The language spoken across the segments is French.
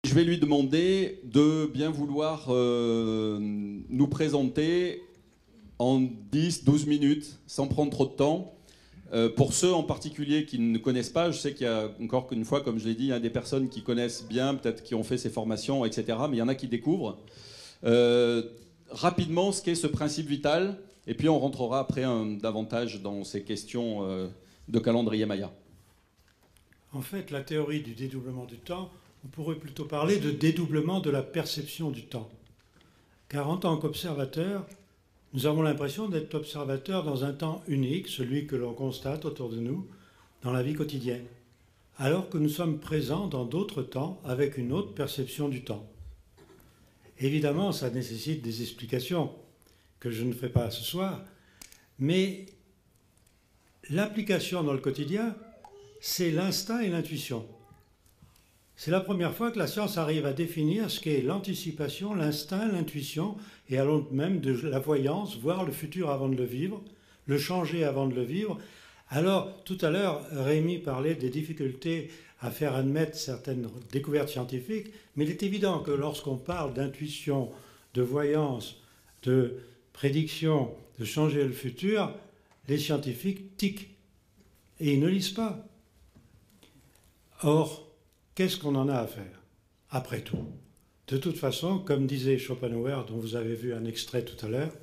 Je vais lui demander de bien vouloir nous présenter en 10-12 minutes, sans prendre trop de temps. Pour ceux en particulier qui ne connaissent pas, je sais qu'il y a encore une fois, comme je l'ai dit, il y a des personnes qui connaissent bien, peut-être qui ont fait ces formations, etc. Mais il y en a qui découvrent. Rapidement, ce qu'est ce principe vital, et puis on rentrera après davantage dans ces questions de calendrier Maya. En fait, la théorie du dédoublement du temps, on pourrait plutôt parler de dédoublement de la perception du temps. Car en tant qu'observateur, nous avons l'impression d'être observateur dans un temps unique, celui que l'on constate autour de nous, dans la vie quotidienne, alors que nous sommes présents dans d'autres temps avec une autre perception du temps. Évidemment, ça nécessite des explications que je ne fais pas ce soir, mais l'application dans le quotidien, c'est l'instinct et l'intuition. C'est la première fois que la science arrive à définir ce qu'est l'anticipation, l'instinct, l'intuition, et allons même de la voyance, voir le futur avant de le vivre, le changer avant de le vivre. Alors, tout à l'heure, Rémi parlait des difficultés à faire admettre certaines découvertes scientifiques, mais il est évident que lorsqu'on parle d'intuition, de voyance, de prédiction, de changer le futur, les scientifiques tiquent, et ils ne lisent pas. Or, qu'est-ce qu'on en a à faire, après tout? De toute façon, comme disait Schopenhauer, dont vous avez vu un extrait tout à l'heure,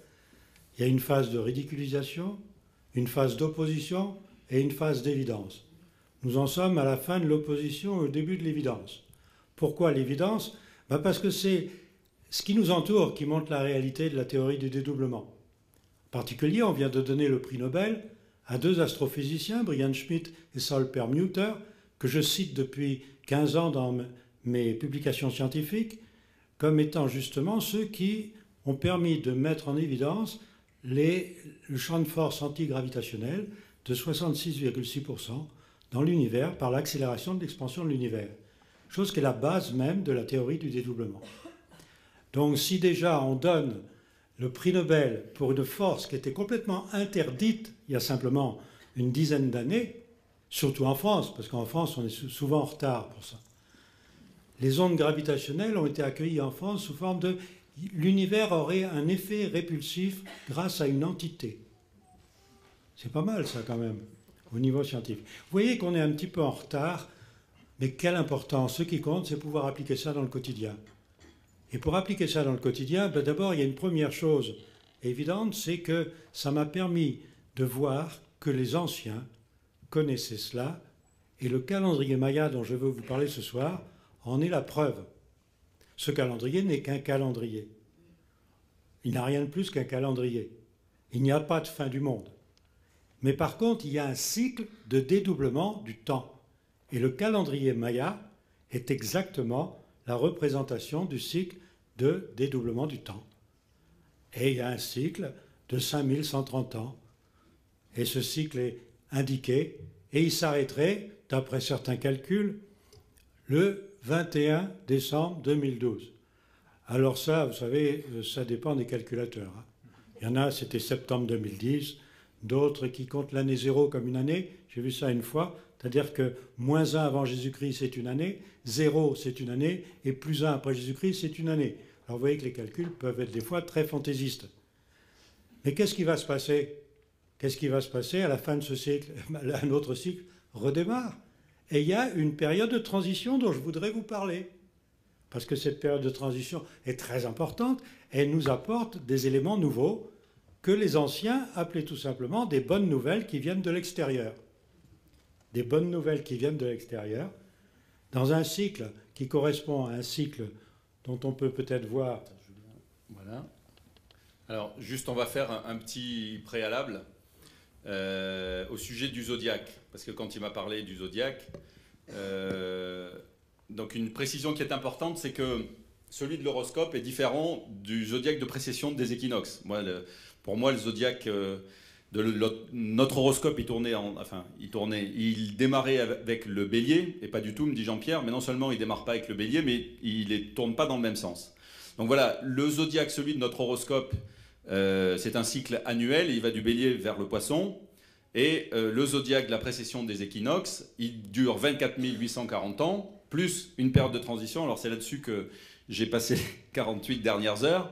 il y a une phase de ridiculisation, une phase d'opposition et une phase d'évidence. Nous en sommes à la fin de l'opposition et au début de l'évidence. Pourquoi l'évidence? Parce que c'est ce qui nous entoure qui montre la réalité de la théorie du dédoublement. En particulier, on vient de donner le prix Nobel à deux astrophysiciens, Brian Schmidt et Saul Perlmutter, que je cite depuis 15 ans dans mes publications scientifiques, comme étant justement ceux qui ont permis de mettre en évidence le champ de force antigravitationnel de 66,6% dans l'univers par l'accélération de l'expansion de l'univers, chose qui est la base même de la théorie du dédoublement. Donc si déjà on donne le prix Nobel pour une force qui était complètement interdite il y a simplement une dizaine d'années, surtout en France, parce qu'en France on est souvent en retard pour ça, les ondes gravitationnelles ont été accueillies en France sous forme de l'univers aurait un effet répulsif grâce à une entité. C'est pas mal ça quand même, au niveau scientifique. Vous voyez qu'on est un petit peu en retard, mais quelle importance. Ce qui compte, c'est pouvoir appliquer ça dans le quotidien. Et pour appliquer ça dans le quotidien, d'abord, il y a une première chose évidente, c'est que ça m'a permis de voir que les anciens connaissaient cela, et le calendrier Maya dont je veux vous parler ce soir en est la preuve. Ce calendrier n'est qu'un calendrier. Il n'a rien de plus qu'un calendrier. Il n'y a pas de fin du monde. Mais par contre, il y a un cycle de dédoublement du temps. Et le calendrier Maya est exactement la représentation du cycle de dédoublement du temps. Et il y a un cycle de 5130 ans. Et ce cycle est indiqué, et il s'arrêterait, d'après certains calculs, le 21 décembre 2012. Alors ça, vous savez, ça dépend des calculateurs. Il y en a, c'était septembre 2010, d'autres qui comptent l'année 0 comme une année. J'ai vu ça une fois, c'est-à-dire que moins 1 avant Jésus-Christ, c'est une année, 0, c'est une année, et plus 1 après Jésus-Christ, c'est une année. Alors vous voyez que les calculs peuvent être des fois très fantaisistes. Mais qu'est-ce qui va se passer? Qu'est-ce qui va se passer à la fin de ce cycle? Un autre cycle redémarre. Et il y a une période de transition dont je voudrais vous parler. Parce que cette période de transition est très importante. Elle nous apporte des éléments nouveaux que les anciens appelaient tout simplement des bonnes nouvelles qui viennent de l'extérieur. Des bonnes nouvelles qui viennent de l'extérieur, dans un cycle qui correspond à un cycle dont on peut peut-être voir... Voilà. Alors, juste, on va faire un petit préalable au sujet du zodiaque. Parce que quand il m'a parlé du zodiaque, donc une précision qui est importante, c'est que celui de l'horoscope est différent du zodiaque de précession des équinoxes. Pour moi, le zodiaque notre horoscope, il démarrait avec le bélier, et pas du tout, me dit Jean-Pierre, mais non seulement il ne démarre pas avec le bélier, mais il ne tourne pas dans le même sens. Donc voilà, le zodiaque, celui de notre horoscope, c'est un cycle annuel, il va du bélier vers le poisson, et le zodiaque de la précession des équinoxes, il dure 24 840 ans, plus une période de transition. Alors c'est là-dessus que j'ai passé les 48 dernières heures,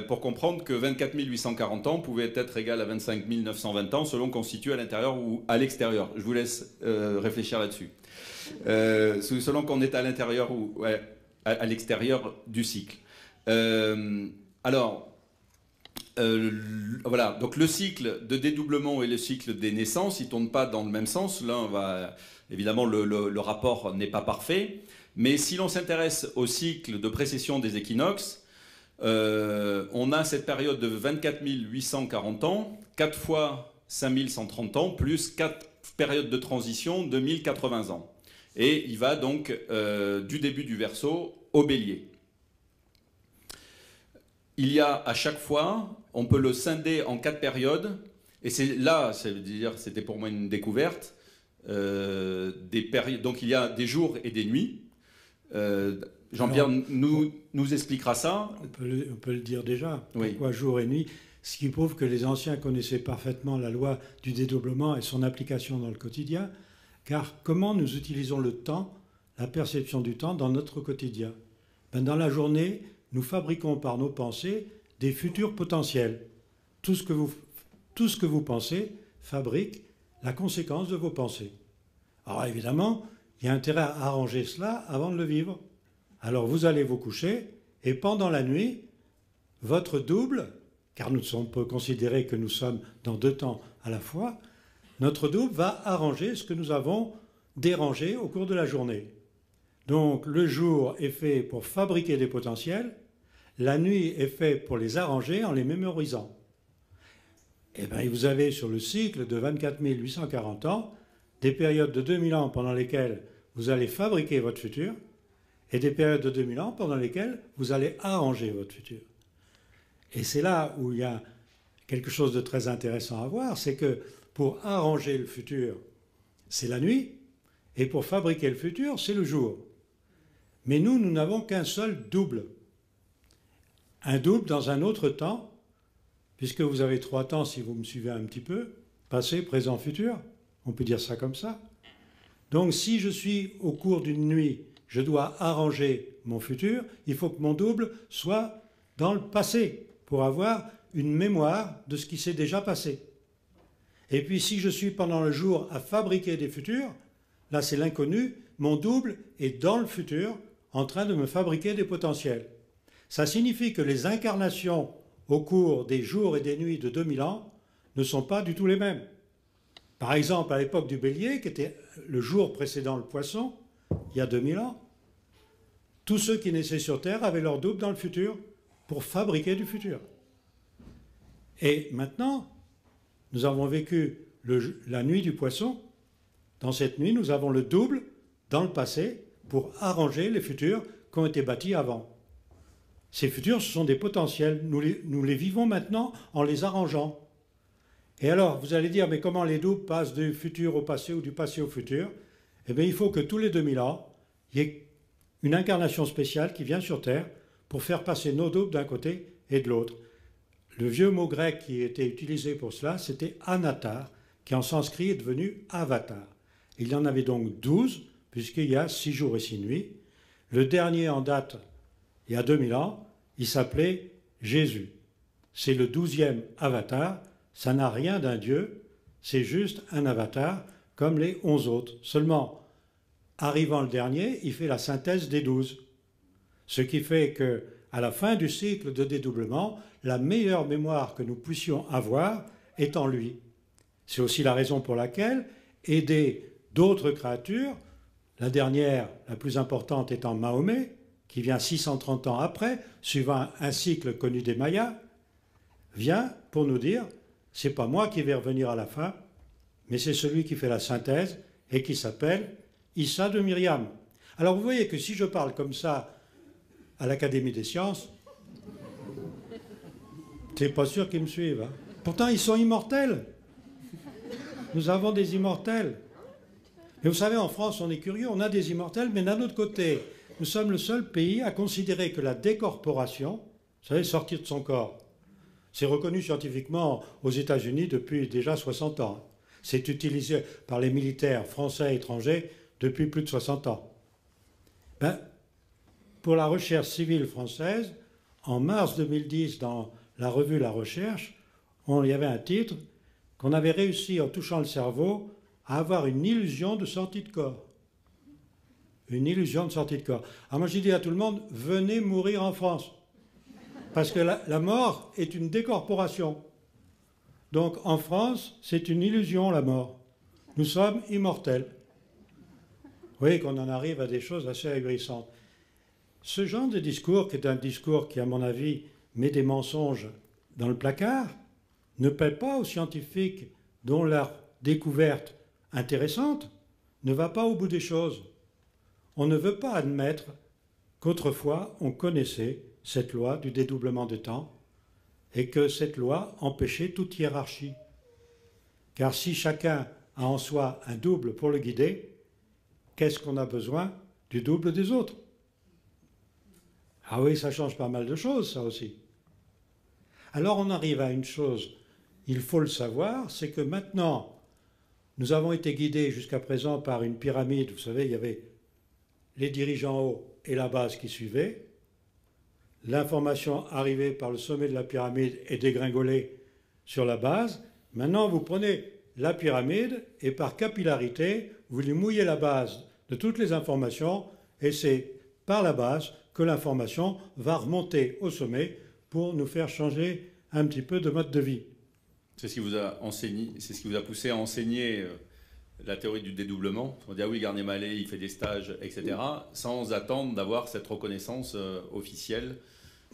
pour comprendre que 24 840 ans pouvait être égal à 25 920 ans selon qu'on se situe à l'intérieur ou à l'extérieur. Je vous laisse réfléchir là-dessus. Selon qu'on est à l'intérieur ou à l'extérieur du cycle. Voilà, donc le cycle de dédoublement et le cycle des naissances, ils ne tournent pas dans le même sens. Là, évidemment, le rapport n'est pas parfait. Mais si l'on s'intéresse au cycle de précession des équinoxes, on a cette période de 24 840 ans, 4 fois 5130 ans, plus 4 périodes de transition de 1080 ans. Et il va donc du début du Verseau au Bélier. Il y a à chaque fois, on peut le scinder en 4 périodes, et c'était pour moi une découverte, donc il y a des jours et des nuits. Jean-Pierre nous expliquera ça. On peut le dire déjà. Oui. Pourquoi jour et nuit? Ce qui prouve que les anciens connaissaient parfaitement la loi du dédoublement et son application dans le quotidien. Car comment nous utilisons le temps, la perception du temps dans notre quotidien? Dans la journée, nous fabriquons par nos pensées des futurs potentiels. Tout ce que vous pensez fabrique la conséquence de vos pensées. Alors évidemment, il y a intérêt à arranger cela avant de le vivre. Alors vous allez vous coucher et pendant la nuit, votre double, car on peut considérer que nous sommes dans 2 temps à la fois, notre double va arranger ce que nous avons dérangé au cours de la journée. Donc le jour est fait pour fabriquer des potentiels, la nuit est fait pour les arranger en les mémorisant. Et bien vous avez sur le cycle de 24 840 ans des périodes de 2000 ans pendant lesquelles vous allez fabriquer votre futur et des périodes de 2000 ans pendant lesquelles vous allez arranger votre futur. Et c'est là où il y a quelque chose de très intéressant à voir, c'est que pour arranger le futur, c'est la nuit, et pour fabriquer le futur, c'est le jour. Mais nous n'avons qu'un seul double. Un double dans un autre temps, puisque vous avez 3 temps si vous me suivez un petit peu, passé, présent, futur, on peut dire ça comme ça. Donc si je suis au cours d'une nuit, je dois arranger mon futur, il faut que mon double soit dans le passé, pour avoir une mémoire de ce qui s'est déjà passé. Et puis si je suis pendant le jour à fabriquer des futurs, là c'est l'inconnu, mon double est dans le futur en train de me fabriquer des potentiels. Ça signifie que les incarnations au cours des jours et des nuits de 2000 ans ne sont pas du tout les mêmes. Par exemple, à l'époque du Bélier, qui était le jour précédent le Poisson, il y a 2000 ans, tous ceux qui naissaient sur Terre avaient leur double dans le futur pour fabriquer du futur. Et maintenant, nous avons vécu la nuit du Poisson. Dans cette nuit, nous avons le double dans le passé pour arranger les futurs qui ont été bâtis avant. Ces futurs, ce sont des potentiels. Nous les vivons maintenant en les arrangeant. Et alors, vous allez dire, mais comment les doubles passent du futur au passé ou du passé au futur? Eh bien, il faut que tous les 2000 ans, il y ait une incarnation spéciale qui vient sur Terre pour faire passer nos doubles d'un côté et de l'autre. Le vieux mot grec qui était utilisé pour cela, c'était anatar, qui en sanskrit est devenu avatar. Il y en avait donc 12, puisqu'il y a 6 jours et 6 nuits. Le dernier en date, il y a 2000 ans, il s'appelait Jésus. C'est le 12e avatar, ça n'a rien d'un dieu, c'est juste un avatar, comme les 11 autres. Seulement, arrivant le dernier, il fait la synthèse des 12. Ce qui fait qu'à la fin du cycle de dédoublement, la meilleure mémoire que nous puissions avoir est en lui. C'est aussi la raison pour laquelle aider d'autres créatures, la dernière, la plus importante étant Mahomet, qui vient 630 ans après, suivant un cycle connu des Mayas, vient pour nous dire, c'est pas moi qui vais revenir à la fin, mais c'est celui qui fait la synthèse et qui s'appelle Issa de Myriam. Alors vous voyez que si je parle comme ça à l'Académie des sciences, c'est pas sûr qu'ils me suivent. Hein. Pourtant, ils sont immortels. Nous avons des immortels. Mais vous savez, en France, on est curieux, on a des immortels, mais d'un autre côté, nous sommes le seul pays à considérer que la décorporation, vous savez, sortir de son corps, c'est reconnu scientifiquement aux États-Unis depuis déjà 60 ans. C'est utilisé par les militaires français et étrangers depuis plus de 60 ans. Ben, pour la recherche civile française, en mars 2010, dans la revue La Recherche, il y avait un titre qu'on avait réussi, en touchant le cerveau, à avoir une illusion de sortie de corps. Une illusion de sortie de corps. Alors moi, j'ai dit à tout le monde, venez mourir en France. Parce que la mort est une décorporation. Donc en France, c'est une illusion, la mort. Nous sommes immortels. Vous voyez qu'on en arrive à des choses assez ahurissantes. Ce genre de discours, qui est un discours qui, à mon avis, met des mensonges dans le placard, ne plaît pas aux scientifiques dont leur découverte intéressante ne va pas au bout des choses. On ne veut pas admettre qu'autrefois on connaissait cette loi du dédoublement des temps et que cette loi empêchait toute hiérarchie. Car si chacun a en soi un double pour le guider, qu'est-ce qu'on a besoin du double des autres? Ah oui, ça change pas mal de choses, ça aussi. Alors on arrive à une chose, il faut le savoir, c'est que maintenant, nous avons été guidés jusqu'à présent par une pyramide. Vous savez, il y avait les dirigeants hauts et la base qui suivaient. L'information arrivait par le sommet de la pyramide et dégringolait sur la base. Maintenant, vous prenez la pyramide et par capillarité, vous lui mouillez la base de toutes les informations et c'est par la base que l'information va remonter au sommet pour nous faire changer un petit peu de mode de vie. C'est ce qui vous a enseigné, c'est ce qui vous a poussé à enseigner la théorie du dédoublement. On dit ah oui, Garnier-Mallet, il fait des stages, etc. Sans attendre d'avoir cette reconnaissance officielle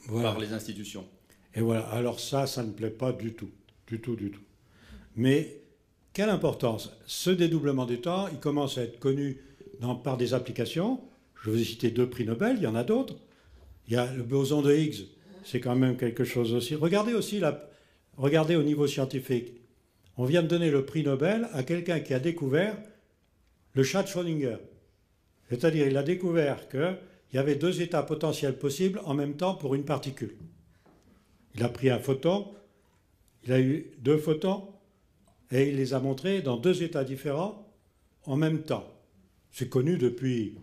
par les institutions. Et voilà. Alors ça ne plaît pas du tout, du tout, du tout. Mais quelle importance? Ce dédoublement des temps, il commence à être connu par des applications. Je vous ai cité 2 prix Nobel, il y en a d'autres. Il y a le boson de Higgs, c'est quand même quelque chose aussi. Regardez aussi, regardez au niveau scientifique. On vient de donner le prix Nobel à quelqu'un qui a découvert le chat de Schrödinger. C'est-à-dire, il a découvert qu'il y avait 2 états potentiels possibles en même temps pour une particule. Il a pris un photon, il a eu 2 photons, et il les a montrés dans 2 états différents en même temps. C'est connu depuis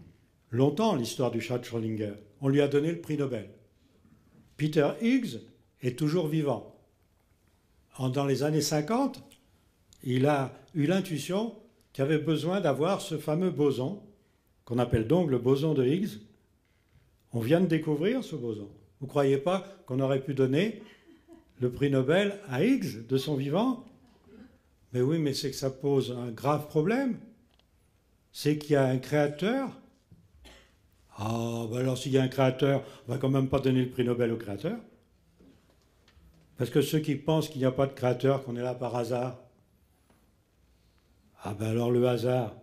longtemps, l'histoire du chat de Schrödinger. On lui a donné le prix Nobel. Peter Higgs est toujours vivant. Dans les années 50, il a eu l'intuition qu'il avait besoin d'avoir ce fameux boson, qu'on appelle donc le boson de Higgs. On vient de découvrir ce boson. Vous ne croyez pas qu'on aurait pu donner le prix Nobel à Higgs de son vivant? Mais oui, mais c'est que ça pose un grave problème. C'est qu'il y a un créateur. Ah, ben alors s'il y a un créateur, on ne va quand même pas donner le prix Nobel au créateur. Parce que ceux qui pensent qu'il n'y a pas de créateur, qu'on est là par hasard, ah ben alors le hasard,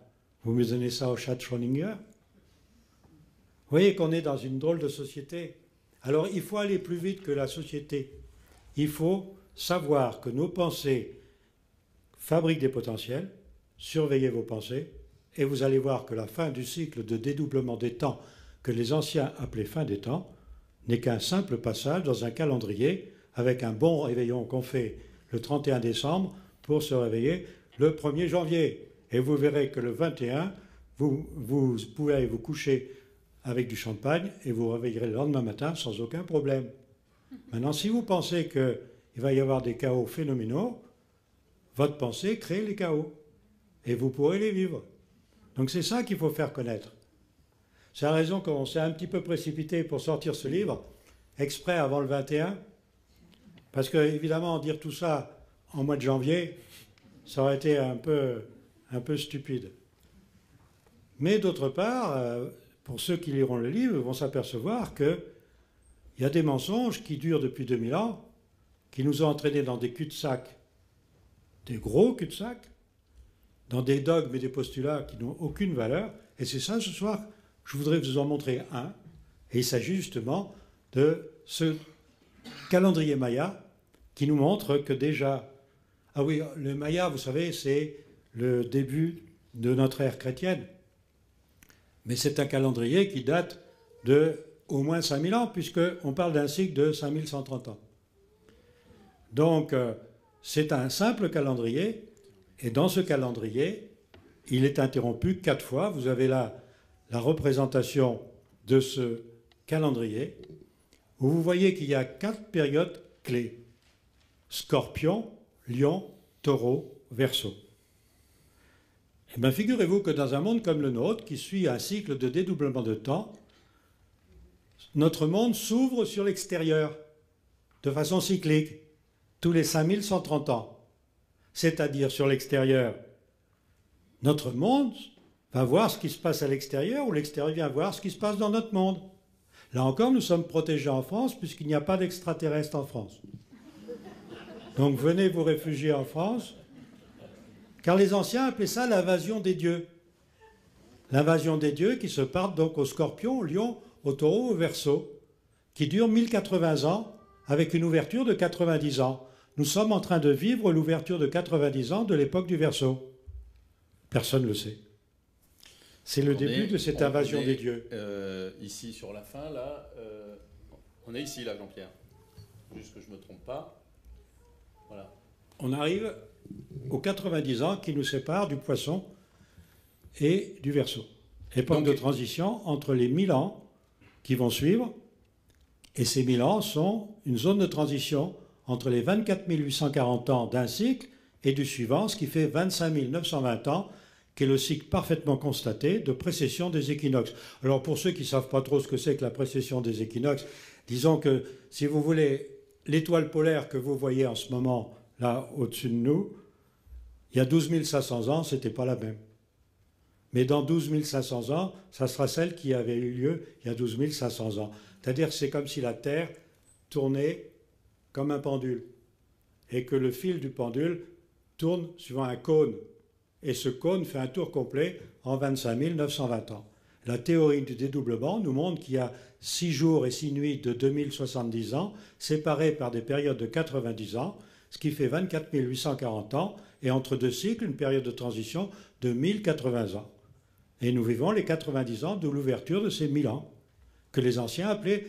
vous me donnez ça au chat de Schrödinger? Vous voyez qu'on est dans une drôle de société. Alors il faut aller plus vite que la société. Il faut savoir que nos pensées fabriquent des potentiels, surveillez vos pensées, et vous allez voir que la fin du cycle de dédoublement des temps, que les anciens appelaient fin des temps, n'est qu'un simple passage dans un calendrier avec un bon réveillon qu'on fait le 31 décembre pour se réveiller le 1er janvier. Et vous verrez que le 21, vous pouvez aller vous coucher avec du champagne et vous réveillerez le lendemain matin sans aucun problème. Maintenant, si vous pensez qu'il va y avoir des chaos phénoménaux, votre pensée crée les chaos et vous pourrez les vivre. Donc c'est ça qu'il faut faire connaître. C'est la raison qu'on s'est un petit peu précipité pour sortir ce livre, exprès avant le 21, parce que évidemment dire tout ça en mois de janvier, ça aurait été un peu stupide. Mais d'autre part, pour ceux qui liront le livre, vont s'apercevoir qu'il y a des mensonges qui durent depuis 2000 ans, qui nous ont entraînés dans des cul-de-sac, des gros cul-de-sac, dans des dogmes et des postulats qui n'ont aucune valeur. Et c'est ça, ce soir, je voudrais vous en montrer un. Et il s'agit justement de ce calendrier Maya qui nous montre que déjà... Ah oui, le Maya, vous savez, c'est le début de notre ère chrétienne. Mais c'est un calendrier qui date de au moins 5000 ans, puisqu'on parle d'un cycle de 5130 ans. Donc, c'est un simple calendrier, et dans ce calendrier, il est interrompu 4 fois. Vous avez là la représentation de ce calendrier, où vous voyez qu'il y a 4 périodes clés. Scorpion, Lion, Taureau, Verseau. Eh bien, figurez-vous que dans un monde comme le nôtre, qui suit un cycle de dédoublement de temps, notre monde s'ouvre sur l'extérieur, de façon cyclique, tous les 5130 ans. C'est-à-dire sur l'extérieur. Notre monde va voir ce qui se passe à l'extérieur, ou l'extérieur vient voir ce qui se passe dans notre monde. Là encore, nous sommes protégés en France, puisqu'il n'y a pas d'extraterrestres en France. Donc venez vous réfugier en France, car les anciens appelaient ça l'invasion des dieux. L'invasion des dieux qui se part donc au Scorpion, au Lion, au Taureau, au Verseau, qui dure 1080 ans, avec une ouverture de 90 ans. Nous sommes en train de vivre l'ouverture de 90 ans de l'époque du Verseau. Personne ne le sait. C'est le début de cette invasion des dieux. Ici sur la fin, là, on est ici, là, Jean-Pierre. Juste que je ne me trompe pas. Voilà. On arrive aux 90 ans qui nous séparent du Poisson et du Verseau. Époque de transition entre les 1000 ans qui vont suivre, et ces 1000 ans sont une zone de transition entre les 24 840 ans d'un cycle et du suivant, ce qui fait 25 920 ans, qui est le cycle parfaitement constaté de précession des équinoxes. Alors pour ceux qui ne savent pas trop ce que c'est que la précession des équinoxes, disons que, si vous voulez, l'étoile polaire que vous voyez en ce moment, là, au-dessus de nous, il y a 12 500 ans, ce n'était pas la même. Mais dans 12 500 ans, ça sera celle qui avait eu lieu il y a 12 500 ans. C'est-à-dire que c'est comme si la Terre tournait comme un pendule, et que le fil du pendule tourne suivant un cône, et ce cône fait un tour complet en 25 920 ans. La théorie du dédoublement nous montre qu'il y a 6 jours et 6 nuits de 2070 ans, séparés par des périodes de 90 ans, ce qui fait 24 840 ans, et entre deux cycles, une période de transition de 1080 ans. Et nous vivons les 90 ans de l'ouverture de ces 1000 ans, que les anciens appelaient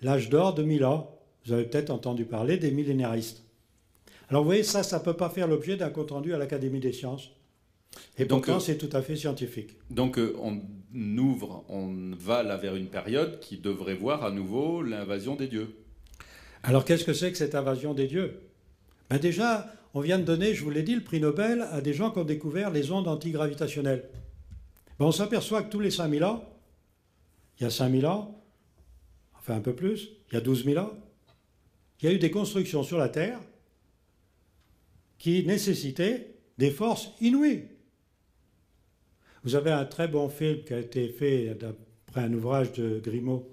l'âge d'or de 1000 ans. Vous avez peut-être entendu parler des millénaristes. Alors vous voyez, ça ne peut pas faire l'objet d'un compte-rendu à l'Académie des sciences. Et donc, pourtant, c'est tout à fait scientifique. Donc on va là vers une période qui devrait voir à nouveau l'invasion des dieux. Alors qu'est-ce que c'est que cette invasion des dieux? Ben déjà, on vient de donner, je vous l'ai dit, le prix Nobel à des gens qui ont découvert les ondes antigravitationnelles. Ben on s'aperçoit que tous les 5000 ans, il y a 5000 ans, enfin un peu plus, il y a 12 000 ans, il y a eu des constructions sur la Terre qui nécessitaient des forces inouïes. Vous avez un très bon film qui a été fait d'après un ouvrage de Grimaud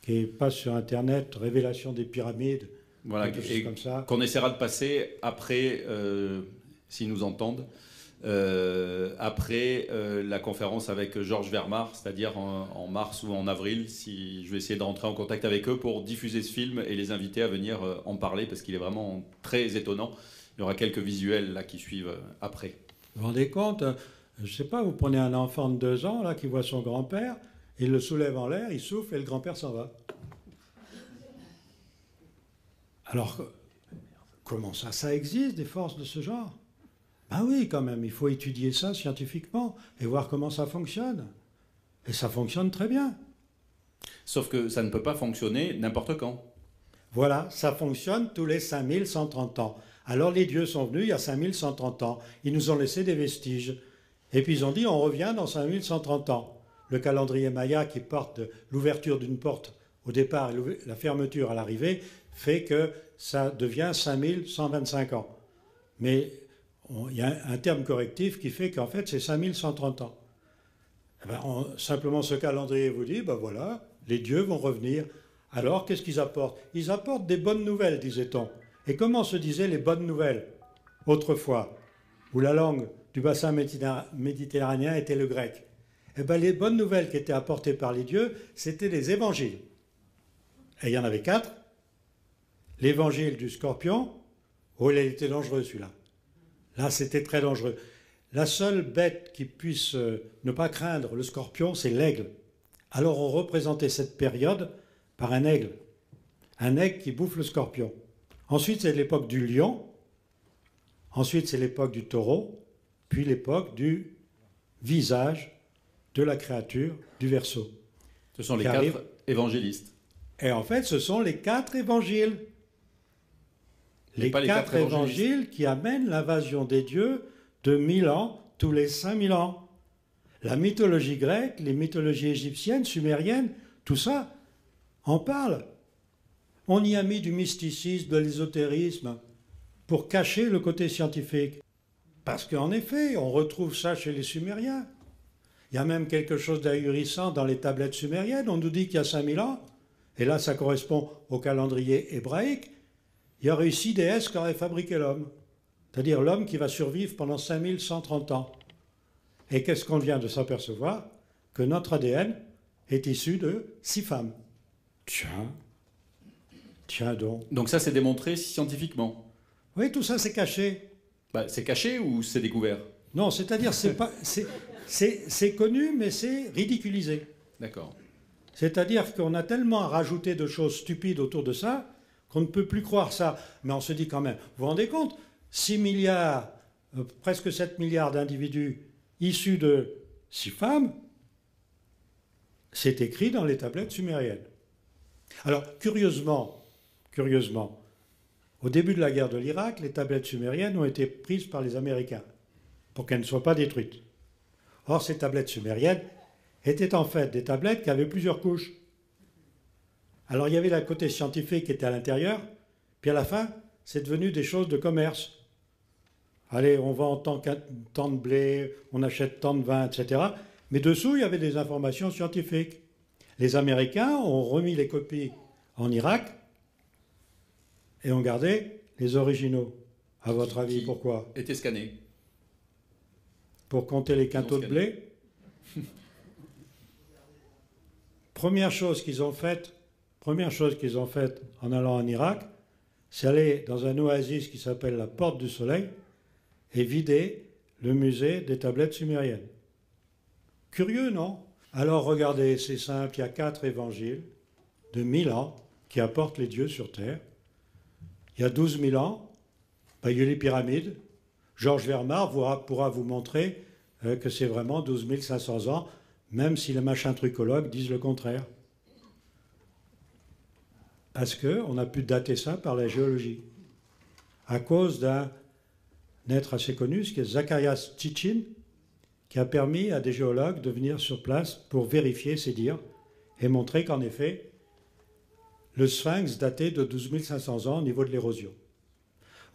qui passe sur Internet, Révélation des pyramides, voilà, quelque chose comme ça. Qu'on essaiera de passer après, s'ils nous entendent, après la conférence avec Georges Vermar, c'est-à-dire en mars ou en avril. Je vais essayer de rentrer en contact avec eux pour diffuser ce film et les inviter à venir en parler parce qu'il est vraiment très étonnant. Il y aura quelques visuels là qui suivent après. Vous vous rendez compte? Je ne sais pas, vous prenez un enfant de 2 ans là, qui voit son grand-père, il le soulève en l'air, il souffle et le grand-père s'en va. Alors, comment ça? Ça existe des forces de ce genre? Ben oui, quand même, il faut étudier ça scientifiquement et voir comment ça fonctionne. Et ça fonctionne très bien. Sauf que ça ne peut pas fonctionner n'importe quand. Voilà, ça fonctionne tous les 5130 ans. Alors les dieux sont venus il y a 5130 ans. Ils nous ont laissé des vestiges. Et puis ils ont dit on revient dans 5130 ans. Le calendrier Maya qui porte l'ouverture d'une porte au départ et la fermeture à l'arrivée fait que ça devient 5125 ans. Mais il y a un terme correctif qui fait qu'en fait c'est 5130 ans. Eh ben, simplement ce calendrier vous dit, ben voilà, les dieux vont revenir. Alors qu'est-ce qu'ils apportent? Ils apportent des bonnes nouvelles, disait-on. Et comment se disaient les bonnes nouvelles autrefois, où la langue du bassin méditerranéen était le grec? Eh bien, les bonnes nouvelles qui étaient apportées par les dieux, c'était les évangiles. Et il y en avait 4. L'évangile du scorpion, oh, il était dangereux celui-là. Là, c'était très dangereux. La seule bête qui puisse ne pas craindre le scorpion, c'est l'aigle. Alors on représentait cette période par un aigle qui bouffe le scorpion. Ensuite, c'est l'époque du lion. Ensuite, c'est l'époque du taureau. Puis l'époque du visage de la créature du Verseau. Ce sont les qui arrivent. 4 évangélistes. Et en fait, ce sont les 4 évangiles. Mais Les pas les 4 4 évangélistes. évangiles qui amènent l'invasion des dieux de 1000 ans, tous les 5000 ans. La mythologie grecque, les mythologies égyptiennes, sumériennes, tout ça en parle. On y a mis du mysticisme, de l'ésotérisme, pour cacher le côté scientifique. Parce qu'en effet, on retrouve ça chez les Sumériens. Il y a même quelque chose d'ahurissant dans les tablettes sumériennes. On nous dit qu'il y a 5000 ans, et là ça correspond au calendrier hébraïque, il y aurait eu 6 déesses qui auraient fabriqué l'homme. C'est-à-dire l'homme qui va survivre pendant 5130 ans. Et qu'est-ce qu'on vient de s'apercevoir? Que notre ADN est issu de 6 femmes. Tiens donc. Donc ça, c'est démontré scientifiquement. Oui, tout ça c'est caché. Bah, c'est caché ou c'est découvert? Non, c'est-à-dire c'est connu, mais c'est ridiculisé. D'accord. C'est-à-dire qu'on a tellement rajouté de choses stupides autour de ça qu'on ne peut plus croire ça. Mais on se dit quand même, vous vous rendez compte, 6 milliards, presque 7 milliards d'individus issus de 6 femmes, c'est écrit dans les tablettes sumériennes. Alors, curieusement, au début de la guerre de l'Irak, les tablettes sumériennes ont été prises par les Américains pour qu'elles ne soient pas détruites. Or, ces tablettes sumériennes étaient en fait des tablettes qui avaient plusieurs couches. Alors, il y avait le côté scientifique qui était à l'intérieur, puis à la fin, c'est devenu des choses de commerce. Allez, on vend tant de blé, on achète tant de vin, etc. Mais dessous, il y avait des informations scientifiques. Les Américains ont remis les copies en Irak et ont gardé les originaux. À votre avis, pourquoi? Était scanné. Pour compter les quintaux de blé. Première chose qu'ils ont faite en allant en Irak, c'est aller dans un oasis qui s'appelle la Porte du Soleil et vider le musée des tablettes sumériennes. Curieux, non? Alors regardez, c'est simple, il y a 4 évangiles de 1000 ans qui apportent les dieux sur terre. Il y a 12 000 ans, il y a eu les pyramides. Georges Vermar pourra vous montrer que c'est vraiment 12 500 ans, même si les machins trucologues disent le contraire. Parce qu'on a pu dater ça par la géologie. À cause d'un être assez connu, ce qui est Zacharias Sitchin, qui a permis à des géologues de venir sur place pour vérifier ces dires et montrer qu'en effet, le sphinx datait de 12 500 ans au niveau de l'érosion.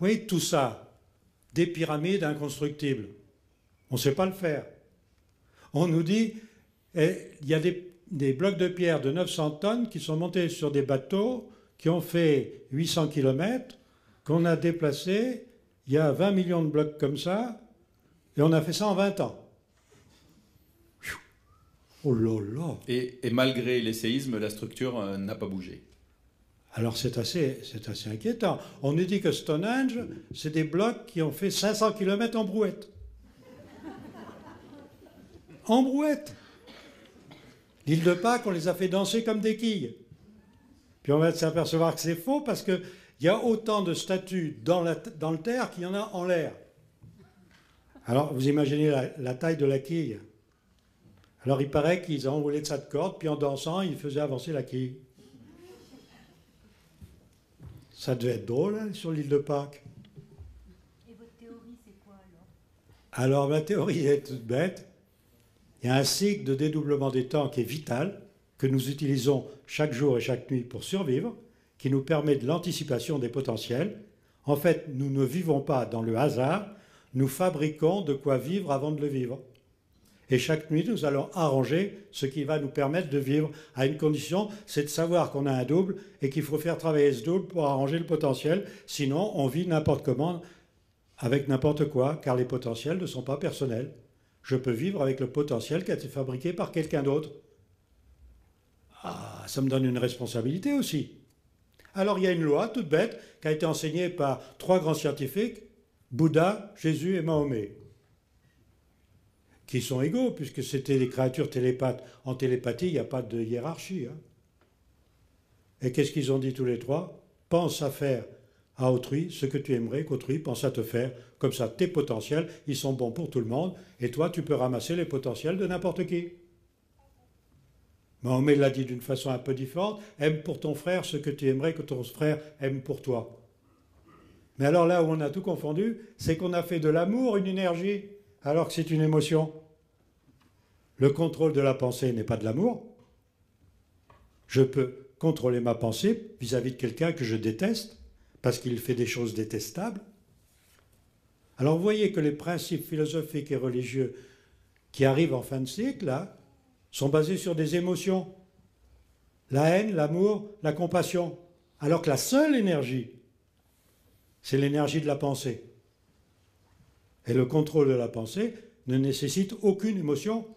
Oui, tout ça, des pyramides inconstructibles. On ne sait pas le faire. On nous dit, il y a des blocs de pierre de 900 tonnes qui sont montés sur des bateaux qui ont fait 800 km, qu'on a déplacés. Il y a 20 millions de blocs comme ça, et on a fait ça en 20 ans. Oh là là! Et malgré les séismes, la structure n'a pas bougé. Alors c'est assez inquiétant. On nous dit que Stonehenge, c'est des blocs qui ont fait 500 km en brouette. En brouette! L'île de Pâques, on les a fait danser comme des quilles. Puis on va s'apercevoir que c'est faux parce qu'il y a autant de statues dans le terre qu'il y en a en l'air. Alors vous imaginez la taille de la quille. Alors il paraît qu'ils ont enroulé de ça de corde, puis en dansant, ils faisaient avancer la quille. Ça devait être drôle hein, sur l'île de Pâques. Et votre théorie, c'est quoi alors? Alors ma théorie est toute bête. Il y a un cycle de dédoublement des temps qui est vital, que nous utilisons chaque jour et chaque nuit pour survivre, qui nous permet de l'anticipation des potentiels. En fait, nous ne vivons pas dans le hasard, nous fabriquons de quoi vivre avant de le vivre. Et chaque nuit, nous allons arranger ce qui va nous permettre de vivre à une condition, c'est de savoir qu'on a un double et qu'il faut faire travailler ce double pour arranger le potentiel. Sinon, on vit n'importe comment, avec n'importe quoi, car les potentiels ne sont pas personnels. Je peux vivre avec le potentiel qui a été fabriqué par quelqu'un d'autre. Ah, ça me donne une responsabilité aussi. Alors il y a une loi toute bête qui a été enseignée par 3 grands scientifiques, Bouddha, Jésus et Mahomet, qui sont égaux puisque c'était des créatures télépathes. En télépathie, il n'y a pas de hiérarchie. Hein. Et qu'est-ce qu'ils ont dit tous les 3? Pense à faire à autrui ce que tu aimerais qu'autrui pense à te faire. Comme ça, tes potentiels, ils sont bons pour tout le monde et toi, tu peux ramasser les potentiels de n'importe qui. Mahomet l'a dit d'une façon un peu différente, aime pour ton frère ce que tu aimerais que ton frère aime pour toi. Mais alors là où on a tout confondu, c'est qu'on a fait de l'amour une énergie, alors que c'est une émotion. Le contrôle de la pensée n'est pas de l'amour. Je peux contrôler ma pensée vis-à-vis de quelqu'un que je déteste, parce qu'il fait des choses détestables. Alors vous voyez que les principes philosophiques et religieux qui arrivent en fin de cycle, là, sont basés sur des émotions. La haine, l'amour, la compassion. Alors que la seule énergie, c'est l'énergie de la pensée. Et le contrôle de la pensée ne nécessite aucune émotion.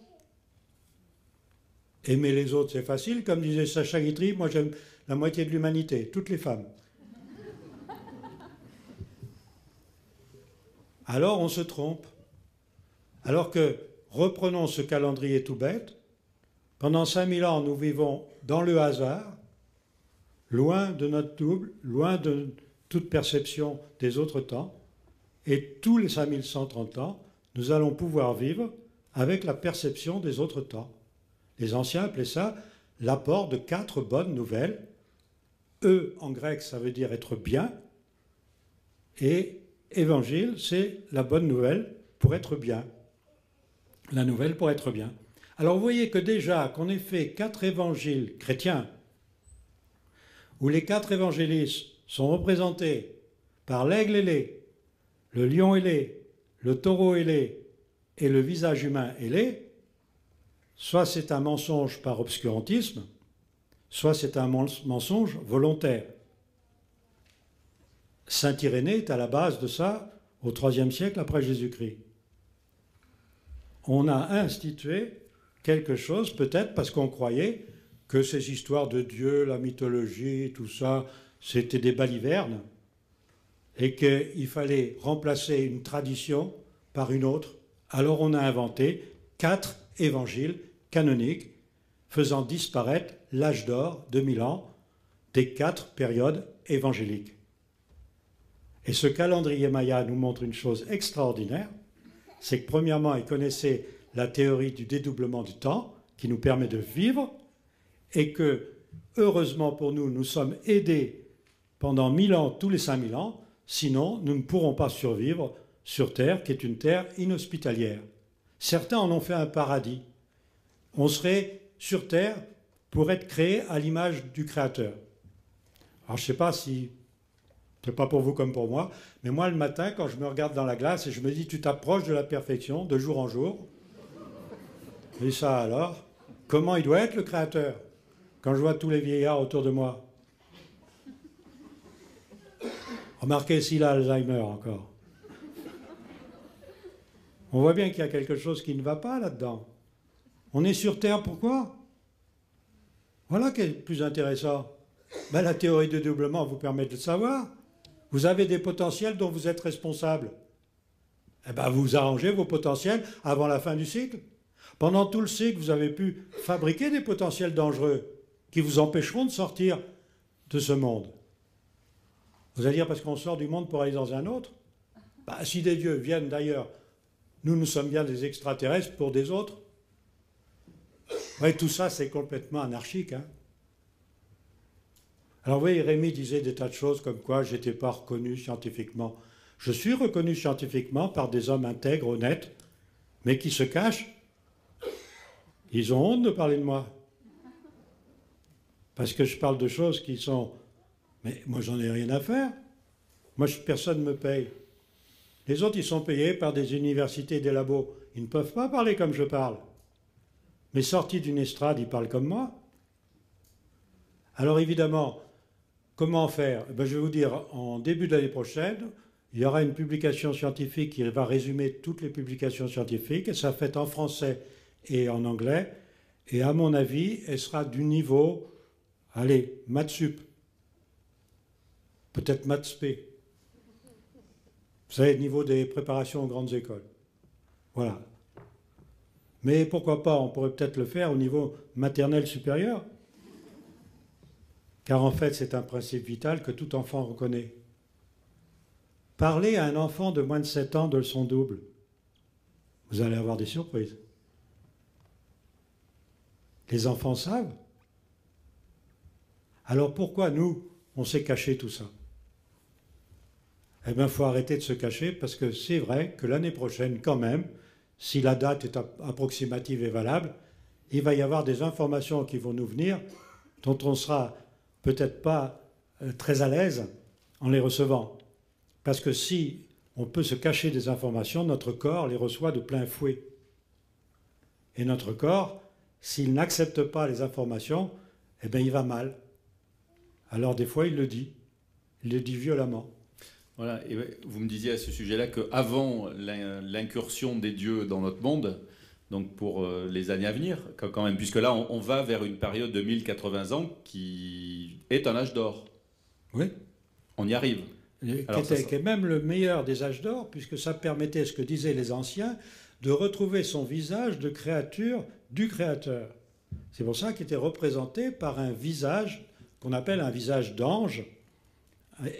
Aimer les autres, c'est facile. Comme disait Sacha Guitry, moi j'aime la moitié de l'humanité, toutes les femmes. Alors on se trompe. Alors que, reprenons ce calendrier tout bête, pendant 5000 ans, nous vivons dans le hasard, loin de notre double, loin de toute perception des autres temps, et tous les 5130 ans, nous allons pouvoir vivre avec la perception des autres temps. Les anciens appelaient ça l'apport de 4 bonnes nouvelles. En grec, ça veut dire être bien, et évangile, c'est la bonne nouvelle pour être bien. La nouvelle pour être bien. Alors vous voyez que déjà qu'on ait fait 4 évangiles chrétiens, où les 4 évangélistes sont représentés par l'aigle ailé, le lion ailé, le taureau ailé et le visage humain ailé, soit c'est un mensonge par obscurantisme, soit c'est un mensonge volontaire. Saint Irénée est à la base de ça au IIIe siècle après Jésus-Christ. On a institué quelque chose, peut-être parce qu'on croyait que ces histoires de Dieu, la mythologie, tout ça, c'était des balivernes, et qu'il fallait remplacer une tradition par une autre. Alors on a inventé 4 évangiles canoniques, faisant disparaître l'âge d'or de 1000 ans des 4 périodes évangéliques. Et ce calendrier Maya nous montre une chose extraordinaire, c'est que premièrement, il connaissait la théorie du dédoublement du temps, qui nous permet de vivre, et que, heureusement pour nous, nous sommes aidés pendant 1000 ans, tous les 5000 ans, sinon nous ne pourrons pas survivre sur Terre, qui est une terre inhospitalière. Certains en ont fait un paradis. On serait sur Terre pour être créé à l'image du Créateur. Alors je ne sais pas si... c'est pas pour vous comme pour moi, mais moi le matin, quand je me regarde dans la glace et je me dis tu t'approches de la perfection de jour en jour, et ça alors, comment il doit être le Créateur quand je vois tous les vieillards autour de moi? Remarquez s'il a Alzheimer encore. On voit bien qu'il y a quelque chose qui ne va pas là-dedans. On est sur Terre, pourquoi? Voilà qui est le plus intéressant. Ben, la théorie de dédoublement vous permet de le savoir. Vous avez des potentiels dont vous êtes responsable. Eh ben, vous arrangez vos potentiels avant la fin du cycle. Pendant tout le cycle, vous avez pu fabriquer des potentiels dangereux qui vous empêcheront de sortir de ce monde. Vous allez dire parce qu'on sort du monde pour aller dans un autre? Ben, si des dieux viennent d'ailleurs, nous sommes bien des extraterrestres pour des autres. Ouais, tout ça, c'est complètement anarchique, hein. Alors oui, Rémi disait des tas de choses comme quoi je n'étais pas reconnu scientifiquement. Je suis reconnu scientifiquement par des hommes intègres, honnêtes, mais qui se cachent. Ils ont honte de parler de moi. Parce que je parle de choses qui sont... Mais moi, j'en ai rien à faire. Moi, personne ne me paye. Les autres, ils sont payés par des universités et des labos. Ils ne peuvent pas parler comme je parle. Mais sortis d'une estrade, ils parlent comme moi. Alors évidemment, comment faire? Ben, je vais vous dire, en début de l'année prochaine, il y aura une publication scientifique qui va résumer toutes les publications scientifiques, et ça fait en français et en anglais, et à mon avis, elle sera du niveau, allez, maths sup, peut-être maths spé. Vous savez, niveau des préparations aux grandes écoles. Voilà. Mais pourquoi pas, on pourrait peut-être le faire au niveau maternel supérieur. Car en fait, c'est un principe vital que tout enfant reconnaît. Parlez à un enfant de moins de 7 ans de son double. Vous allez avoir des surprises. Les enfants savent. Alors pourquoi nous, on s'est caché tout ça? Eh bien, il faut arrêter de se cacher parce que c'est vrai que l'année prochaine, quand même, si la date est approximative et valable, il va y avoir des informations qui vont nous venir dont on ne sera peut-être pas très à l'aise en les recevant. Parce que si on peut se cacher des informations, notre corps les reçoit de plein fouet. Et notre corps, s'il n'accepte pas les informations, eh bien, il va mal. Alors des fois, il le dit violemment. Voilà, et vous me disiez à ce sujet-là qu'avant l'incursion des dieux dans notre monde, donc pour les années à venir, quand même, puisque là, on va vers une période de 1080 ans qui est un âge d'or. Oui. On y arrive. Qui est même le meilleur des âges d'or, puisque ça permettait, ce que disaient les anciens, de retrouver son visage de créature du Créateur. C'est pour ça qu'il était représenté par un visage qu'on appelle un visage d'ange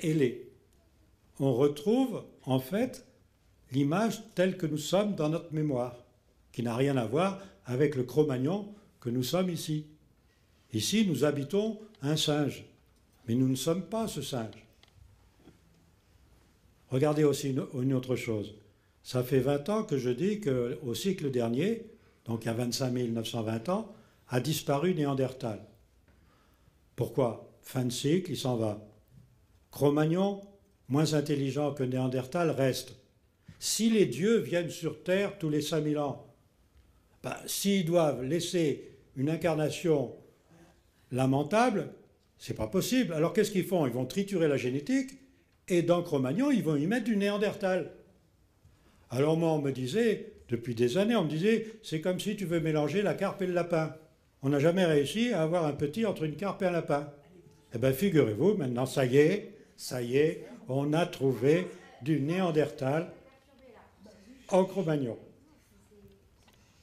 ailé. On retrouve en fait l'image telle que nous sommes dans notre mémoire, qui n'a rien à voir avec le Cro-Magnon que nous sommes ici. Ici, nous habitons un singe, mais nous ne sommes pas ce singe. Regardez aussi une autre chose. Ça fait 20 ans que je dis qu'au siècle dernier, donc il y a 25 920 ans, a disparu Néandertal. Pourquoi? Fin de cycle, il s'en va. Cro-Magnon, moins intelligent que Néandertal, reste. Si les dieux viennent sur Terre tous les 5000 ans, s'ils doivent laisser une incarnation lamentable, c'est pas possible. Alors qu'est-ce qu'ils font? Ils vont triturer la génétique et dans Cro-Magnon, ils vont y mettre du Néandertal. Alors moi, on me disait, depuis des années, on me disait, c'est comme si tu veux mélanger la carpe et le lapin. On n'a jamais réussi à avoir un petit entre une carpe et un lapin. Eh bien, figurez-vous, maintenant, ça y est, on a trouvé du Néandertal en Cro-Magnon.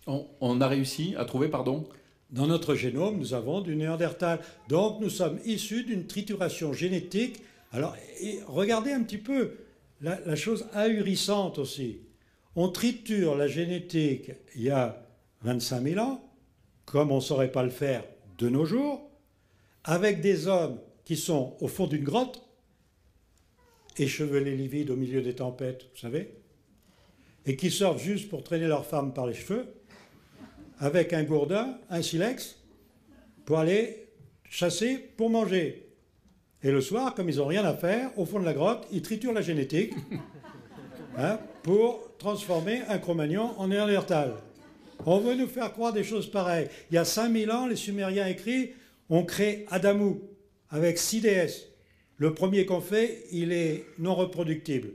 On a réussi à trouver, pardon? Dans notre génome, nous avons du Néandertal. Donc, nous sommes issus d'une trituration génétique. Alors, regardez un petit peu la chose ahurissante aussi. On triture la génétique il y a 25 000 ans, comme on ne saurait pas le faire de nos jours, avec des hommes qui sont au fond d'une grotte, échevelés livides au milieu des tempêtes, vous savez, et qui sortent juste pour traîner leurs femmes par les cheveux, avec un gourdin, un silex, pour aller chasser, pour manger. Et le soir, comme ils n'ont rien à faire, au fond de la grotte, ils triturent la génétique pour transformer un Cro-Magnon en Néandertal. On veut nous faire croire des choses pareilles. Il y a 5000 ans, les Sumériens écrits ont créé Adamou avec 6 déesses. Le premier qu'on fait, il est non reproductible.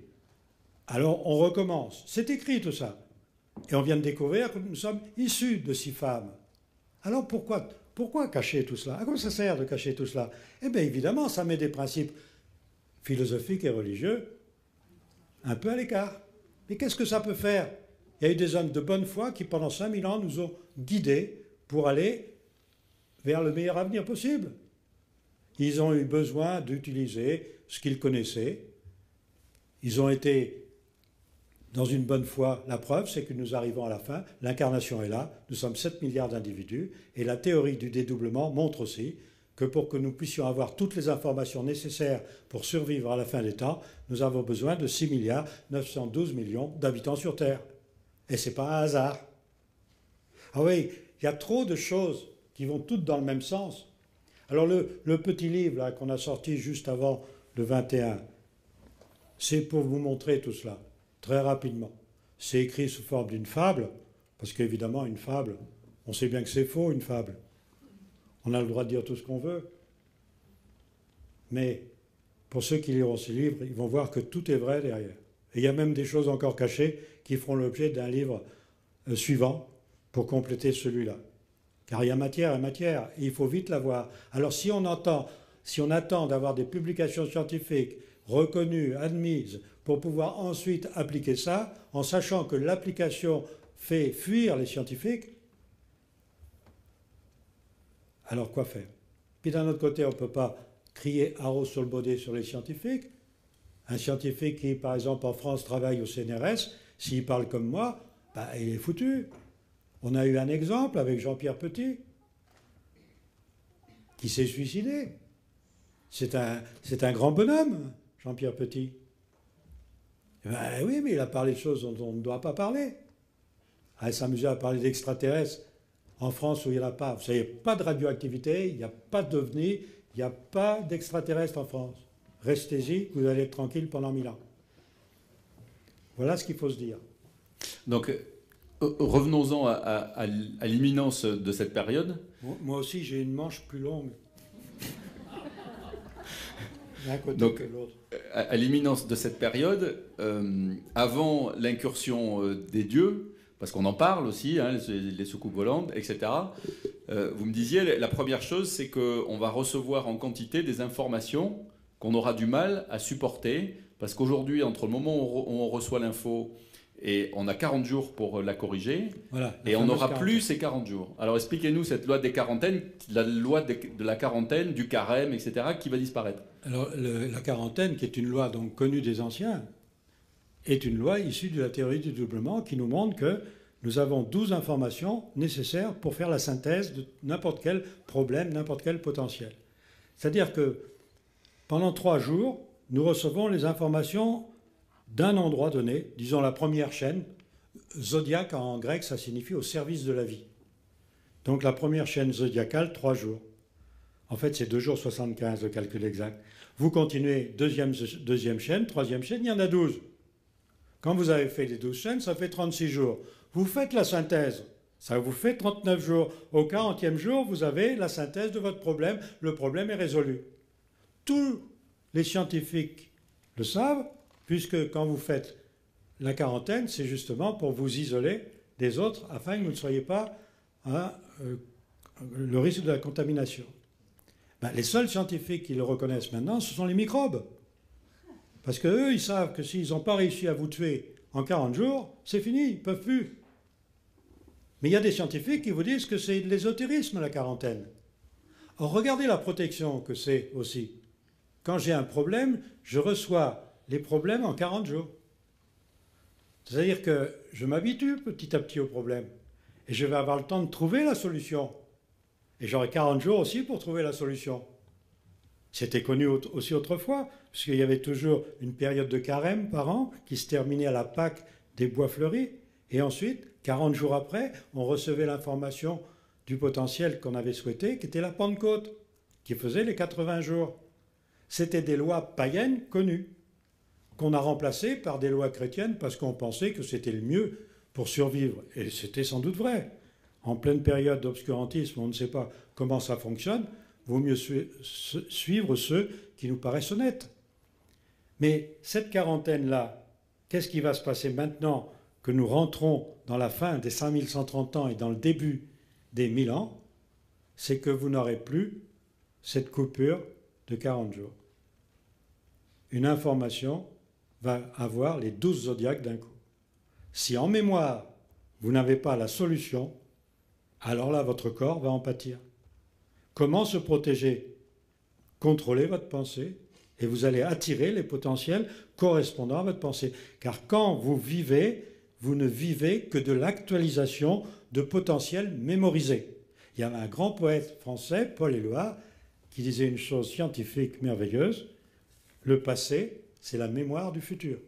Alors on recommence. C'est écrit tout ça. Et on vient de découvrir que nous sommes issus de 6 femmes. Alors pourquoi cacher tout cela? À quoi ça sert de cacher tout cela? Eh bien évidemment, ça met des principes philosophiques et religieux un peu à l'écart. Mais qu'est-ce que ça peut faire? Il y a eu des hommes de bonne foi qui, pendant 5000 ans, nous ont guidés pour aller vers le meilleur avenir possible. Ils ont eu besoin d'utiliser ce qu'ils connaissaient. Ils ont été dans une bonne foi. La preuve, c'est que nous arrivons à la fin. L'incarnation est là. Nous sommes 7 milliards d'individus. Et la théorie du dédoublement montre aussi que pour que nous puissions avoir toutes les informations nécessaires pour survivre à la fin des temps, nous avons besoin de 6 milliards 912 millions d'habitants sur Terre. Et ce n'est pas un hasard. Ah oui, il y a trop de choses qui vont toutes dans le même sens. Alors le petit livre là, qu'on a sorti juste avant le 21, c'est pour vous montrer tout cela, très rapidement. C'est écrit sous forme d'une fable, parce qu'évidemment, une fable, on sait bien que c'est faux, une fable. On a le droit de dire tout ce qu'on veut. Mais pour ceux qui liront ces livres, ils vont voir que tout est vrai derrière. Et il y a même des choses encore cachées qui feront l'objet d'un livre suivant pour compléter celui-là. Car il y a matière et matière, et il faut vite la voir. Alors si on attend d'avoir des publications scientifiques reconnues, admises, pour pouvoir ensuite appliquer ça, en sachant que l'application fait fuir les scientifiques, alors quoi faire? Puis d'un autre côté, on ne peut pas crier haro sur le baudet sur les scientifiques. Un scientifique qui, par exemple, en France, travaille au CNRS, s'il parle comme moi, il est foutu. On a eu un exemple avec Jean-Pierre Petit. qui s'est suicidé. C'est un grand bonhomme, Jean-Pierre Petit. Ben oui, mais il a parlé de choses dont on ne doit pas parler. À s'amuser à parler d'extraterrestres en France où il n'y en a pas. Vous savez, il n'y a pas de radioactivité, il n'y a pas d'ovnis, il n'y a pas d'extraterrestres en France. Restez-y, vous allez être tranquille pendant 1000 ans. Voilà ce qu'il faut se dire. Donc, revenons-en à l'imminence de cette période. Moi aussi, j'ai une manche plus longue. D'un côté Donc, que l'autre. À l'imminence de cette période, avant l'incursion des dieux, parce qu'on en parle aussi, hein, les soucoupes volantes, etc. Vous me disiez, la première chose, c'est qu'on va recevoir en quantité des informations qu'on aura du mal à supporter, parce qu'aujourd'hui, entre le moment où on reçoit l'info et on a 40 jours pour la corriger, Voilà, et on n'aura plus ces 40 jours. Alors expliquez-nous cette loi des quarantaines, la loi de la quarantaine, du carême, etc., qui va disparaître. Alors, la quarantaine, qui est une loi donc connue des anciens, est une loi issue de la théorie du doublement qui nous montre que nous avons 12 informations nécessaires pour faire la synthèse de n'importe quel problème, n'importe quel potentiel. C'est-à-dire que pendant 3 jours, nous recevons les informations d'un endroit donné, disons la première chaîne. Zodiaque en grec, ça signifie au service de la vie. Donc la première chaîne zodiacale, 3 jours. En fait, c'est 2 jours 75, le calcul exact. Vous continuez, deuxième chaîne, troisième chaîne, il y en a 12. Quand vous avez fait les 12 chaînes, ça fait 36 jours. Vous faites la synthèse, ça vous fait 39 jours. Au 40e jour, vous avez la synthèse de votre problème. Le problème est résolu. Tous les scientifiques le savent, puisque quand vous faites la quarantaine, c'est justement pour vous isoler des autres, afin que vous ne soyez pas à le risque de la contamination. Ben, les seuls scientifiques qui le reconnaissent maintenant, ce sont les microbes. Parce qu'eux, ils savent que s'ils n'ont pas réussi à vous tuer en 40 jours, c'est fini, ils ne peuvent plus. Mais il y a des scientifiques qui vous disent que c'est de l'ésotérisme, la quarantaine. Alors regardez la protection que c'est aussi. Quand j'ai un problème, je reçois les problèmes en 40 jours. C'est-à-dire que je m'habitue petit à petit au problème. Et je vais avoir le temps de trouver la solution. Et j'aurai 40 jours aussi pour trouver la solution. C'était connu aussi autrefois, puisqu'il y avait toujours une période de carême par an qui se terminait à la Pâque des bois fleuris. Et ensuite, 40 jours après, on recevait l'information du potentiel qu'on avait souhaité, qui était la Pentecôte, qui faisait les 80 jours. C'était des lois païennes connues, qu'on a remplacées par des lois chrétiennes parce qu'on pensait que c'était le mieux pour survivre. Et c'était sans doute vrai. En pleine période d'obscurantisme, on ne sait pas comment ça fonctionne, vaut mieux suivre ceux qui nous paraissent honnêtes. Mais cette quarantaine-là, qu'est-ce qui va se passer maintenant que nous rentrons dans la fin des 5130 ans et dans le début des 1000 ans? C'est que vous n'aurez plus cette coupure de 40 jours. Une information va avoir les 12 zodiaques d'un coup. Si en mémoire, vous n'avez pas la solution, alors là, votre corps va en pâtir. Comment se protéger? Contrôlez votre pensée et vous allez attirer les potentiels correspondant à votre pensée. Car quand vous vivez, vous ne vivez que de l'actualisation de potentiels mémorisés. Il y avait un grand poète français, Paul Éluard, qui disait une chose scientifique merveilleuse: le passé, c'est la mémoire du futur.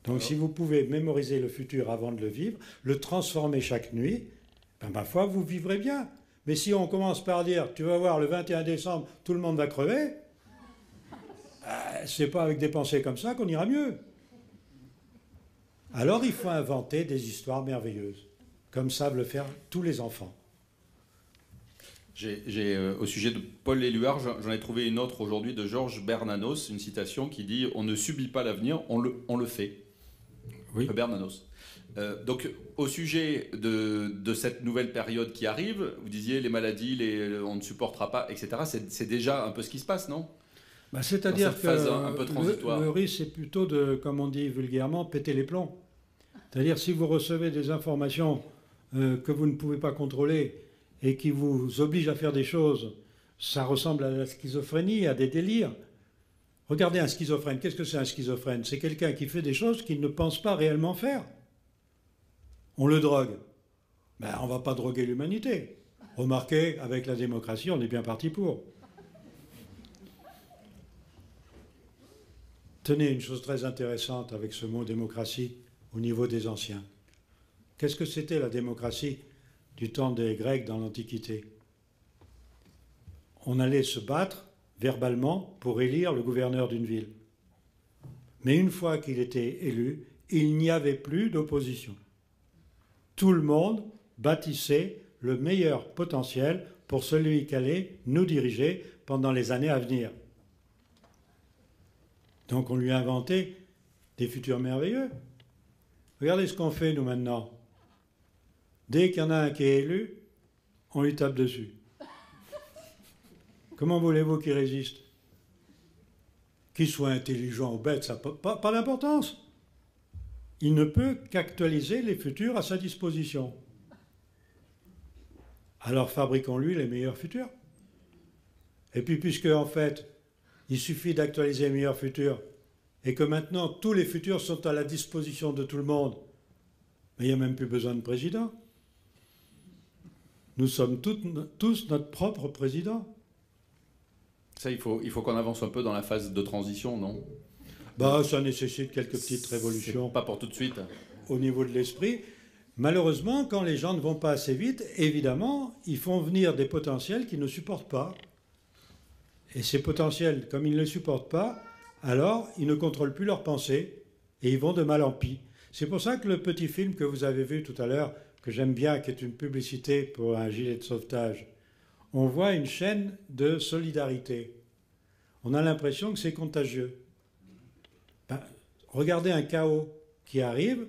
Donc si vous pouvez mémoriser le futur avant de le vivre, le transformer chaque nuit, ben, ma foi, vous vivrez bien. Mais si on commence par dire, tu vas voir, le 21 décembre, tout le monde va crever, c'est pas avec des pensées comme ça qu'on ira mieux. Alors il faut inventer des histoires merveilleuses, comme savent le faire tous les enfants. Au sujet de Paul Éluard, j'en ai trouvé une autre aujourd'hui de Georges Bernanos, une citation qui dit « On ne subit pas l'avenir, on le fait ». Oui. Bernanos. Donc, au sujet de cette nouvelle période qui arrive, vous disiez les maladies, on ne supportera pas, etc. C'est déjà un peu ce qui se passe, non? Bah, c'est-à-dire que un peu transitoire. Le risque, c'est plutôt de, comme on dit vulgairement, péter les plombs. C'est-à-dire si vous recevez des informations que vous ne pouvez pas contrôler et qui vous obligent à faire des choses, ça ressemble à la schizophrénie, à des délires. Regardez un schizophrène. Qu'est-ce que c'est un schizophrène? C'est quelqu'un qui fait des choses qu'il ne pense pas réellement faire. On le drogue. Ben, on ne va pas droguer l'humanité. Remarquez, avec la démocratie, on est bien parti pour. Tenez, une chose très intéressante avec ce mot démocratie au niveau des anciens. Qu'est-ce que c'était la démocratie du temps des Grecs dans l'Antiquité? On allait se battre verbalement pour élire le gouverneur d'une ville. Mais une fois qu'il était élu, il n'y avait plus d'opposition. Tout le monde bâtissait le meilleur potentiel pour celui qui allait nous diriger pendant les années à venir. Donc on lui a inventé des futurs merveilleux. Regardez ce qu'on fait nous maintenant. Dès qu'il y en a un qui est élu, on lui tape dessus. Comment voulez-vous qu'il résiste? Qu'il soit intelligent ou bête, ça n'a pas d'importance. Il ne peut qu'actualiser les futurs à sa disposition. Alors fabriquons-lui les meilleurs futurs. Et puis puisque en fait, il suffit d'actualiser les meilleurs futurs et que maintenant tous les futurs sont à la disposition de tout le monde, mais il n'y a même plus besoin de président. Nous sommes tous notre propre président. Ça, il faut qu'on avance un peu dans la phase de transition, non? Bah, ça nécessite quelques petites révolutions. Pas pour tout de suite. Au niveau de l'esprit. Malheureusement, quand les gens ne vont pas assez vite, évidemment, ils font venir des potentiels qu'ils ne supportent pas. Et ces potentiels, comme ils ne les supportent pas, alors ils ne contrôlent plus leurs pensées et ils vont de mal en pis. C'est pour ça que le petit film que vous avez vu tout à l'heure, que j'aime bien, qui est une publicité pour un gilet de sauvetage, on voit une chaîne de solidarité. On a l'impression que c'est contagieux. Ben, regardez un chaos qui arrive,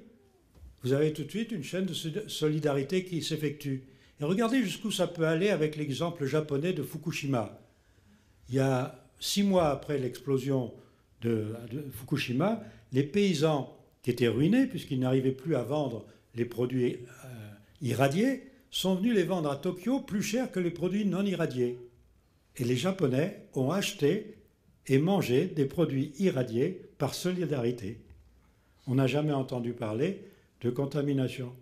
vous avez tout de suite une chaîne de solidarité qui s'effectue. Et regardez jusqu'où ça peut aller avec l'exemple japonais de Fukushima. Il y a 6 mois après l'explosion de Fukushima, les paysans qui étaient ruinés, puisqu'ils n'arrivaient plus à vendre les produits irradiés, sont venus les vendre à Tokyo plus cher que les produits non irradiés. Et les Japonais ont acheté et mangé des produits irradiés par solidarité. On n'a jamais entendu parler de contamination.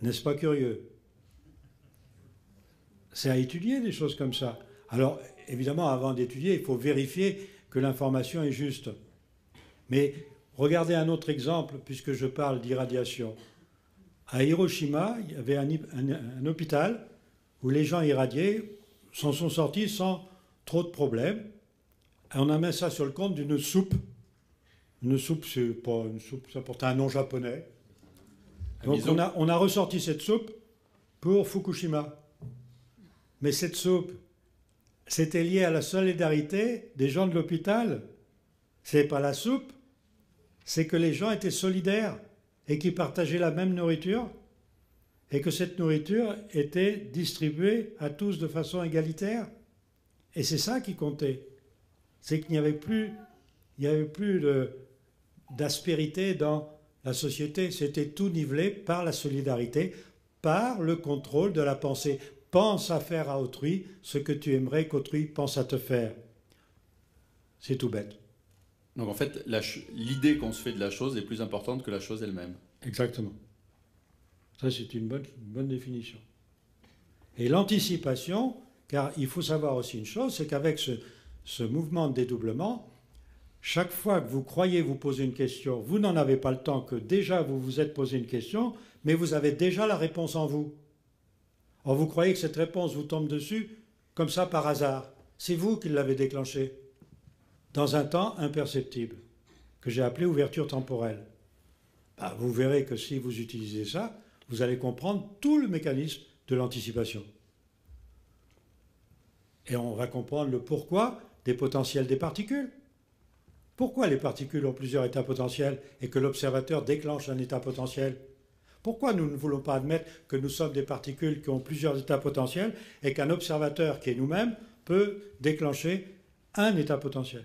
N'est-ce pas curieux? C'est à étudier des choses comme ça. Alors, évidemment, avant d'étudier, il faut vérifier que l'information est juste. Mais regardez un autre exemple, puisque je parle d'irradiation. À Hiroshima, il y avait un hôpital où les gens irradiés s'en sont sortis sans trop de problèmes. Et on a mis ça sur le compte d'une soupe. Une soupe, c'est pas une soupe, ça porte un nom japonais. Donc on a ressorti cette soupe pour Fukushima. Mais cette soupe, c'était lié à la solidarité des gens de l'hôpital. Ce n'est pas la soupe, c'est que les gens étaient solidaires et qu'ils partageaient la même nourriture et que cette nourriture était distribuée à tous de façon égalitaire. Et c'est ça qui comptait. C'est qu'il n'y avait plus, d'aspérité dans la société. C'était tout nivelé par la solidarité, par le contrôle de la pensée. Pense à faire à autrui ce que tu aimerais qu'autrui pense à te faire. C'est tout bête. Donc en fait, l'idée qu'on se fait de la chose est plus importante que la chose elle-même. Exactement. Ça, c'est une bonne définition. Et l'anticipation, car il faut savoir aussi une chose, c'est qu'avec ce mouvement de dédoublement, chaque fois que vous croyez vous poser une question, vous n'en avez pas le temps que déjà vous vous êtes posé une question, mais vous avez déjà la réponse en vous. Or, vous croyez que cette réponse vous tombe dessus comme ça par hasard. C'est vous qui l'avez déclenchée dans un temps imperceptible, que j'ai appelé ouverture temporelle. Ben, vous verrez que si vous utilisez ça, vous allez comprendre tout le mécanisme de l'anticipation. Et on va comprendre le pourquoi des potentiels des particules. Pourquoi les particules ont plusieurs états potentiels et que l'observateur déclenche un état potentiel? Pourquoi nous ne voulons pas admettre que nous sommes des particules qui ont plusieurs états potentiels et qu'un observateur qui est nous-mêmes peut déclencher un état potentiel?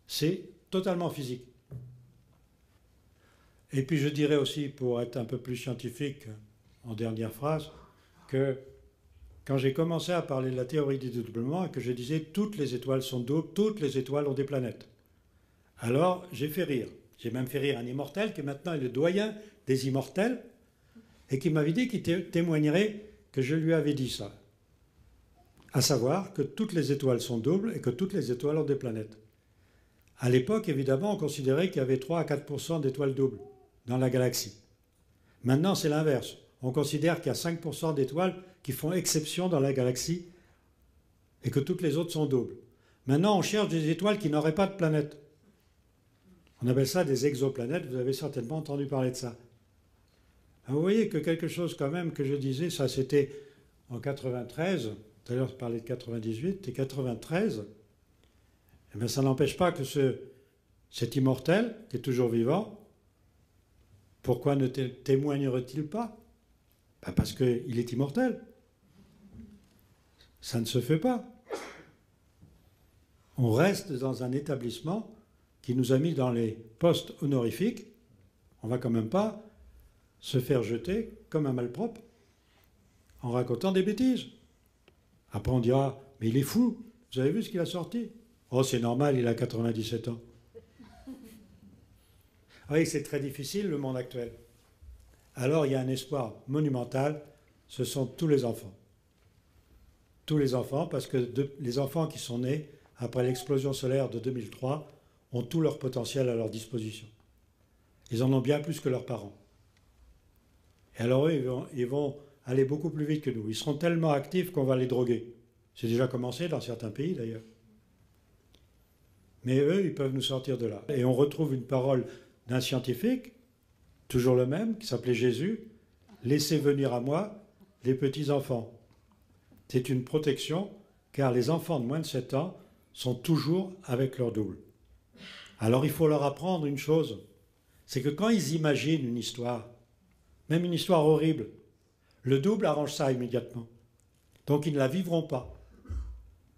C'est totalement physique. Et puis je dirais aussi, pour être un peu plus scientifique, en dernière phrase, que quand j'ai commencé à parler de la théorie du dédoublement et que je disais toutes les étoiles sont doubles, toutes les étoiles ont des planètes, alors j'ai fait rire. J'ai même fait rire un immortel qui maintenant est le doyen des immortels et qui m'avait dit qu'il témoignerait que je lui avais dit ça. À savoir que toutes les étoiles sont doubles et que toutes les étoiles ont des planètes. À l'époque, évidemment, on considérait qu'il y avait 3 à 4% d'étoiles doubles dans la galaxie. Maintenant, c'est l'inverse. On considère qu'il y a 5% d'étoiles qui font exception dans la galaxie et que toutes les autres sont doubles. Maintenant, on cherche des étoiles qui n'auraient pas de planète. On appelle ça des exoplanètes, vous avez certainement entendu parler de ça. Alors, vous voyez que quelque chose quand même que je disais, ça c'était en 93, tout à l'heure je parlais de 98 et 93, eh bien, ça n'empêche pas que cet immortel, qui est toujours vivant, pourquoi ne témoignerait-il pas? Ben parce qu'il est immortel. Ça ne se fait pas. On reste dans un établissement qui nous a mis dans les postes honorifiques. On ne va quand même pas se faire jeter comme un malpropre en racontant des bêtises. Après on dira, mais il est fou, vous avez vu ce qu'il a sorti? Oh, c'est normal, il a 97 ans. Oui, c'est très difficile le monde actuel. Alors il y a un espoir monumental, ce sont tous les enfants. Tous les enfants, parce que les enfants qui sont nés après l'explosion solaire de 2003 ont tout leur potentiel à leur disposition. Ils en ont bien plus que leurs parents. Et alors eux, ils vont aller beaucoup plus vite que nous. Ils seront tellement actifs qu'on va les droguer. C'est déjà commencé dans certains pays d'ailleurs. Mais eux, ils peuvent nous sortir de là. Et on retrouve une parole d'un scientifique, toujours le même, qui s'appelait Jésus, « Laissez venir à moi les petits-enfants ». C'est une protection, car les enfants de moins de 7 ans sont toujours avec leur double. Alors il faut leur apprendre une chose, c'est que quand ils imaginent une histoire, même une histoire horrible, le double arrange ça immédiatement. Donc ils ne la vivront pas.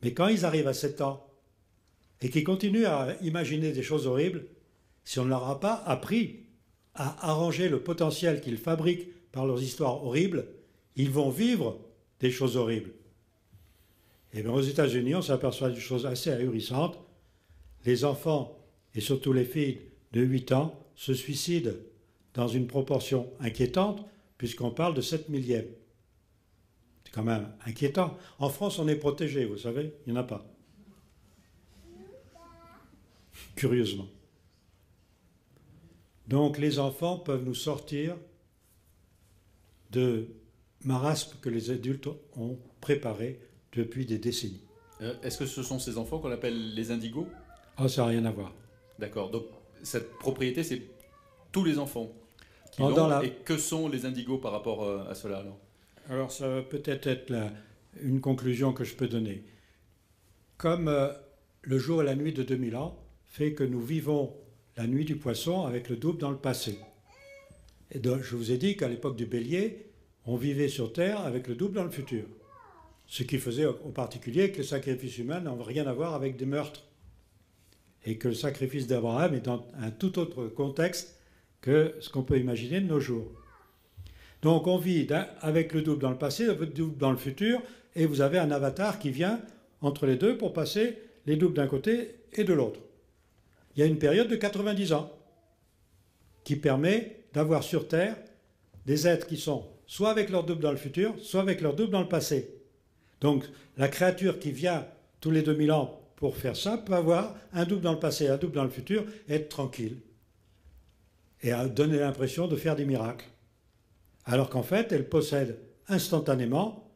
Mais quand ils arrivent à 7 ans, et qu'ils continuent à imaginer des choses horribles, si on ne leur a pas appris à arranger le potentiel qu'ils fabriquent par leurs histoires horribles, ils vont vivre des choses horribles. Et bien aux États-Unis, on s'aperçoit d'une chose assez ahurissante. Les enfants, et surtout les filles de 8 ans, se suicident dans une proportion inquiétante, puisqu'on parle de 7 millièmes. C'est quand même inquiétant. En France, on est protégé, vous savez, il n'y en a pas. Curieusement. Donc les enfants peuvent nous sortir de marasmes que les adultes ont préparés depuis des décennies. Est-ce que ce sont ces enfants qu'on appelle les indigos? Ah, ça n'a rien à voir. D'accord, donc cette propriété, c'est tous les enfants qui Oh, l'ont. Et que sont les indigos par rapport à cela alors ça va peut-être être une conclusion que je peux donner. Comme le jour et la nuit de 2000 ans fait que nous vivons la nuit du poisson avec le double dans le passé. Et donc, je vous ai dit qu'à l'époque du bélier, on vivait sur Terre avec le double dans le futur. Ce qui faisait au particulier que le sacrifice humain n'a rien à voir avec des meurtres. Et que le sacrifice d'Abraham est dans un tout autre contexte que ce qu'on peut imaginer de nos jours. Donc on vit avec le double dans le passé, le double dans le futur, et vous avez un avatar qui vient entre les deux pour passer les doubles d'un côté et de l'autre. Il y a une période de 90 ans qui permet d'avoir sur Terre des êtres qui sont soit avec leur double dans le futur, soit avec leur double dans le passé. Donc la créature qui vient tous les 2000 ans pour faire ça peut avoir un double dans le passé, un double dans le futur, et être tranquille. Et donner l'impression de faire des miracles. Alors qu'en fait, elle possède instantanément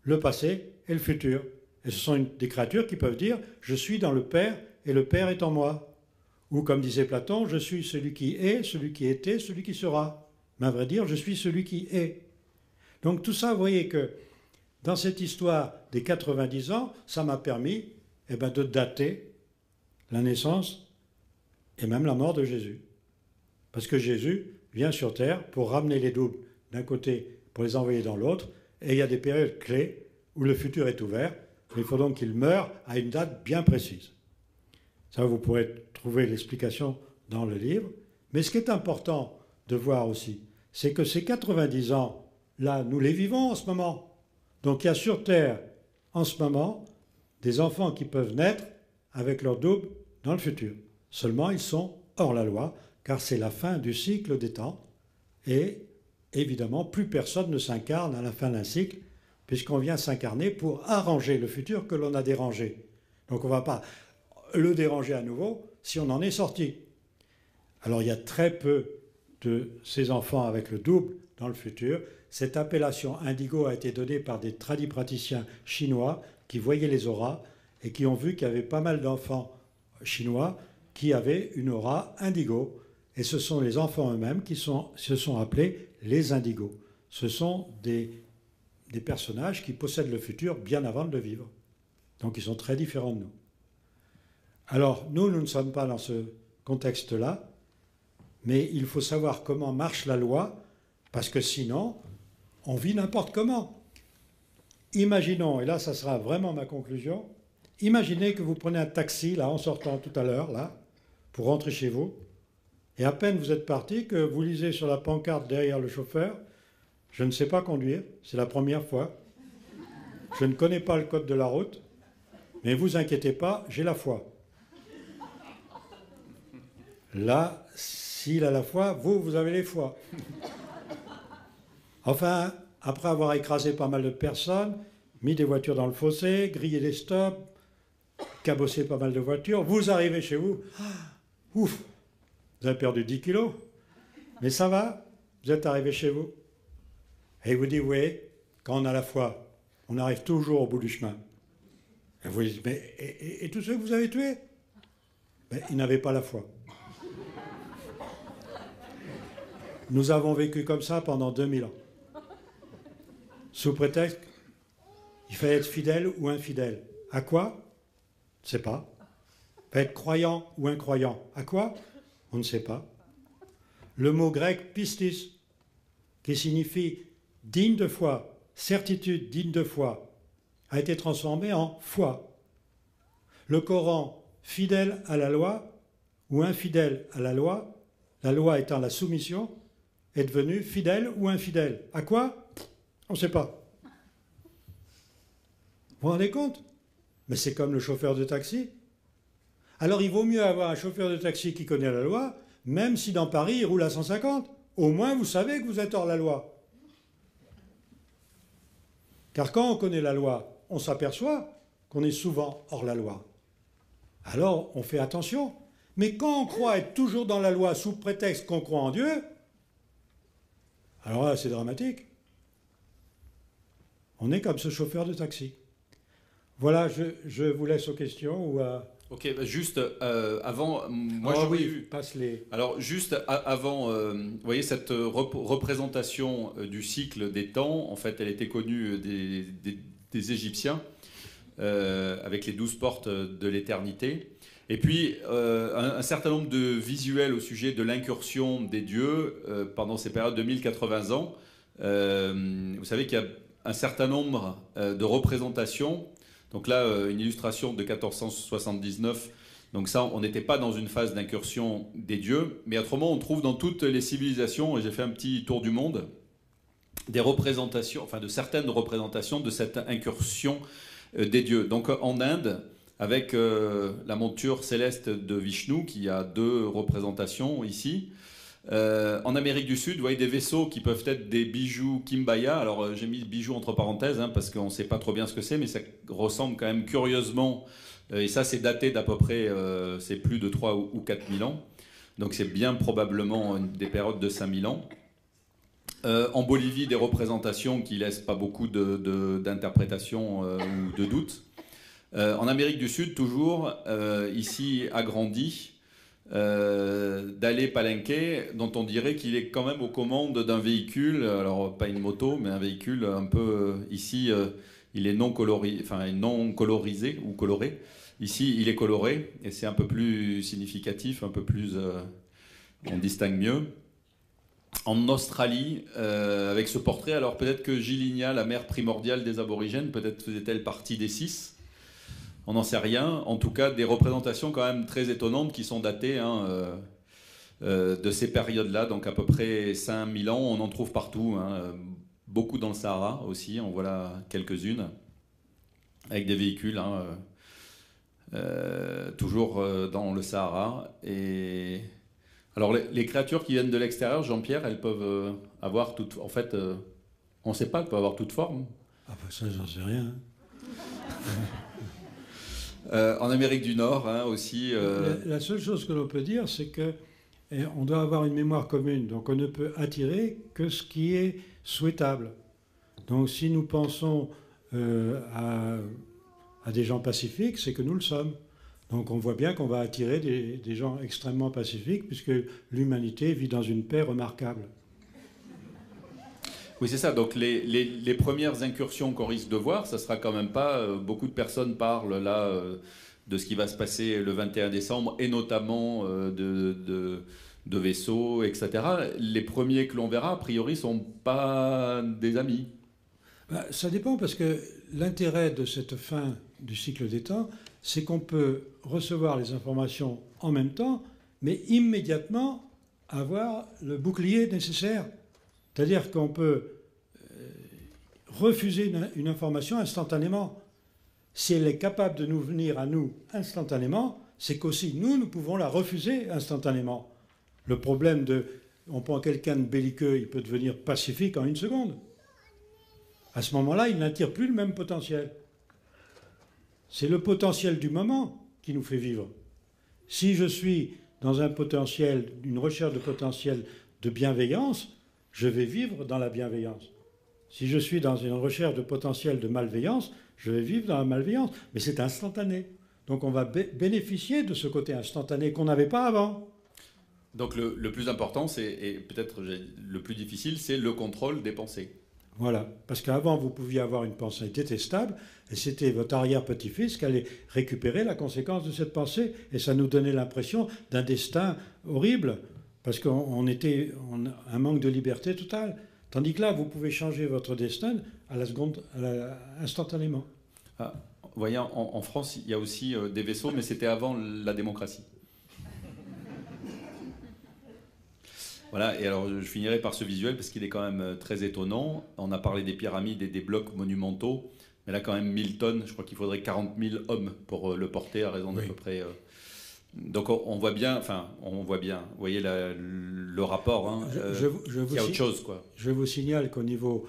le passé et le futur. Et ce sont des créatures qui peuvent dire « je suis dans le Père et le Père est en moi ». Ou comme disait Platon, je suis celui qui est, celui qui était, celui qui sera. Mais à vrai dire, je suis celui qui est. Donc tout ça, vous voyez que dans cette histoire des 90 ans, ça m'a permis de dater la naissance et même la mort de Jésus. Parce que Jésus vient sur Terre pour ramener les doubles d'un côté, pour les envoyer dans l'autre, et il y a des périodes clés où le futur est ouvert. Il faut donc qu'il meure à une date bien précise. Ça, vous pourrez trouver l'explication dans le livre. Mais ce qui est important de voir aussi, c'est que ces 90 ans-là, nous les vivons en ce moment. Donc il y a sur Terre, en ce moment, des enfants qui peuvent naître avec leur double dans le futur. Seulement, ils sont hors la loi, car c'est la fin du cycle des temps, et évidemment, plus personne ne s'incarne à la fin d'un cycle, puisqu'on vient s'incarner pour arranger le futur que l'on a dérangé. Donc on ne va pas le déranger à nouveau si on en est sorti. Alors il y a très peu de ces enfants avec le double dans le futur. Cette appellation indigo a été donnée par des tradipraticiens chinois qui voyaient les auras et qui ont vu qu'il y avait pas mal d'enfants chinois qui avaient une aura indigo. Et ce sont les enfants eux-mêmes qui se sont appelés les indigos. Ce sont des personnages qui possèdent le futur bien avant de le vivre. Donc ils sont très différents de nous. Alors nous ne sommes pas dans ce contexte-là, mais il faut savoir comment marche la loi, parce que sinon, on vit n'importe comment. Imaginons, et là ça sera vraiment ma conclusion, imaginez que vous prenez un taxi, là, en sortant tout à l'heure, là, pour rentrer chez vous, et à peine vous êtes parti que vous lisez sur la pancarte derrière le chauffeur, « Je ne sais pas conduire, c'est la première fois, je ne connais pas le code de la route, mais vous inquiétez pas, j'ai la foi. » Là, s'il a la foi, vous avez les foi. Enfin, après avoir écrasé pas mal de personnes, mis des voitures dans le fossé, grillé des stops, cabossé pas mal de voitures, vous arrivez chez vous, ouf, vous avez perdu 10 kilos, mais ça va, vous êtes arrivé chez vous. Et il vous dit, oui, quand on a la foi, on arrive toujours au bout du chemin. Et vous dites, mais et tous ceux que vous avez tués? Mais ils n'avaient pas la foi. Nous avons vécu comme ça pendant 2000 ans. Sous prétexte, il fallait être fidèle ou infidèle. À quoi? On ne sait pas. Il fallait être croyant ou incroyant. À quoi? On ne sait pas. Le mot grec pistis, qui signifie digne de foi, certitude digne de foi, a été transformé en foi. Le Coran, fidèle à la loi ou infidèle à la loi étant la soumission, est devenu fidèle ou infidèle. À quoi? On ne sait pas. Vous vous rendez compte? Mais c'est comme le chauffeur de taxi. Alors il vaut mieux avoir un chauffeur de taxi qui connaît la loi, même si dans Paris il roule à 150. Au moins vous savez que vous êtes hors la loi. Car quand on connaît la loi, on s'aperçoit qu'on est souvent hors la loi. Alors on fait attention. Mais quand on croit être toujours dans la loi sous prétexte qu'on croit en Dieu, alors là c'est dramatique. On est comme ce chauffeur de taxi. Voilà, je vous laisse aux questions ou à... Ok, bah juste avant, moi Ah j'aurais oui, eu... passe-les. Alors juste avant, vous voyez cette représentation du cycle des temps, en fait elle était connue des Égyptiens, avec les 12 portes de l'éternité. Et puis un certain nombre de visuels au sujet de l'incursion des dieux pendant ces périodes de 1080 ans. Vous savez qu'il y a un certain nombre de représentations. Donc là, une illustration de 1479. Donc ça, on n'était pas dans une phase d'incursion des dieux. Mais autrement, on trouve dans toutes les civilisations, et j'ai fait un petit tour du monde, des représentations, enfin de certaines représentations de cette incursion des dieux. Donc en Inde, avec la monture céleste de Vishnu, qui a 2 représentations ici. En Amérique du Sud, vous voyez des vaisseaux qui peuvent être des bijoux Kimbaya. Alors j'ai mis bijoux entre parenthèses parce qu'on ne sait pas trop bien ce que c'est, mais ça ressemble quand même curieusement, et ça c'est daté d'à peu près, c'est plus de 3 ou 4 000 ans. Donc c'est bien probablement des périodes de 5 000 ans. En Bolivie, des représentations qui laissent pas beaucoup d'interprétation ou de doute. En Amérique du Sud, toujours, ici agrandi, d'Ale Palenque, dont on dirait qu'il est quand même aux commandes d'un véhicule, alors pas une moto, mais un véhicule un peu, ici, il est non colorisé ou coloré. Ici, il est coloré, et c'est un peu plus significatif, un peu plus, on distingue mieux. En Australie, avec ce portrait, alors peut-être que Gilinia, la mère primordiale des aborigènes, peut-être faisait-elle partie des 6. On n'en sait rien. En tout cas, des représentations quand même très étonnantes qui sont datées de ces périodes-là. Donc à peu près 5000 ans, on en trouve partout. Beaucoup dans le Sahara aussi, en voilà quelques-unes. Avec des véhicules, toujours dans le Sahara. Et... Alors les créatures qui viennent de l'extérieur, Jean-Pierre, elles peuvent avoir toute... En fait, on ne sait pas, elle peut avoir toute forme. Ah bah ça, j'en sais rien. En Amérique du Nord, hein, aussi... La seule chose que l'on peut dire, c'est que on doit avoir une mémoire commune. Donc on ne peut attirer que ce qui est souhaitable. Donc si nous pensons à des gens pacifiques, c'est que nous le sommes. Donc on voit bien qu'on va attirer des gens extrêmement pacifiques, puisque l'humanité vit dans une paix remarquable. Oui, c'est ça. Donc les premières incursions qu'on risque de voir, ça sera quand même pas... beaucoup de personnes parlent là de ce qui va se passer le 21 décembre, et notamment de vaisseaux, etc. Les premiers que l'on verra, a priori, sont pas des amis. Bah, ça dépend, parce que l'intérêt de cette fin du cycle des temps, c'est qu'on peut recevoir les informations en même temps, mais immédiatement avoir le bouclier nécessaire. C'est-à-dire qu'on peut refuser une information instantanément. Si elle est capable de nous venir à nous instantanément, c'est qu'aussi nous pouvons la refuser instantanément. Le problème on prend quelqu'un de belliqueux, il peut devenir pacifique en une seconde. À ce moment-là, il n'attire plus le même potentiel. C'est le potentiel du moment qui nous fait vivre. Si je suis dans un potentiel, une recherche de potentiel de bienveillance, je vais vivre dans la bienveillance. Si je suis dans une recherche de potentiel de malveillance, je vais vivre dans la malveillance. Mais c'est instantané. Donc on va bénéficier de ce côté instantané qu'on n'avait pas avant. Donc le plus important, et peut-être le plus difficile, c'est le contrôle des pensées. Voilà. Parce qu'avant, vous pouviez avoir une pensée détestable, et c'était votre arrière-petit-fils qui allait récupérer la conséquence de cette pensée. Et ça nous donnait l'impression d'un destin horrible, parce qu'on était un manque de liberté totale. Tandis que là, vous pouvez changer votre destin à la seconde, instantanément. Ah, vous voyez, en France, il y a aussi des vaisseaux, mais c'était avant la démocratie. Voilà, et alors je finirai par ce visuel parce qu'il est quand même très étonnant. On a parlé des pyramides et des blocs monumentaux, mais là quand même 1000 tonnes, je crois qu'il faudrait 40 000 hommes pour le porter à raison d'à peu près... Donc on voit bien, vous voyez le rapport, hein, il y a autre chose, quoi. Je vous signale qu'au niveau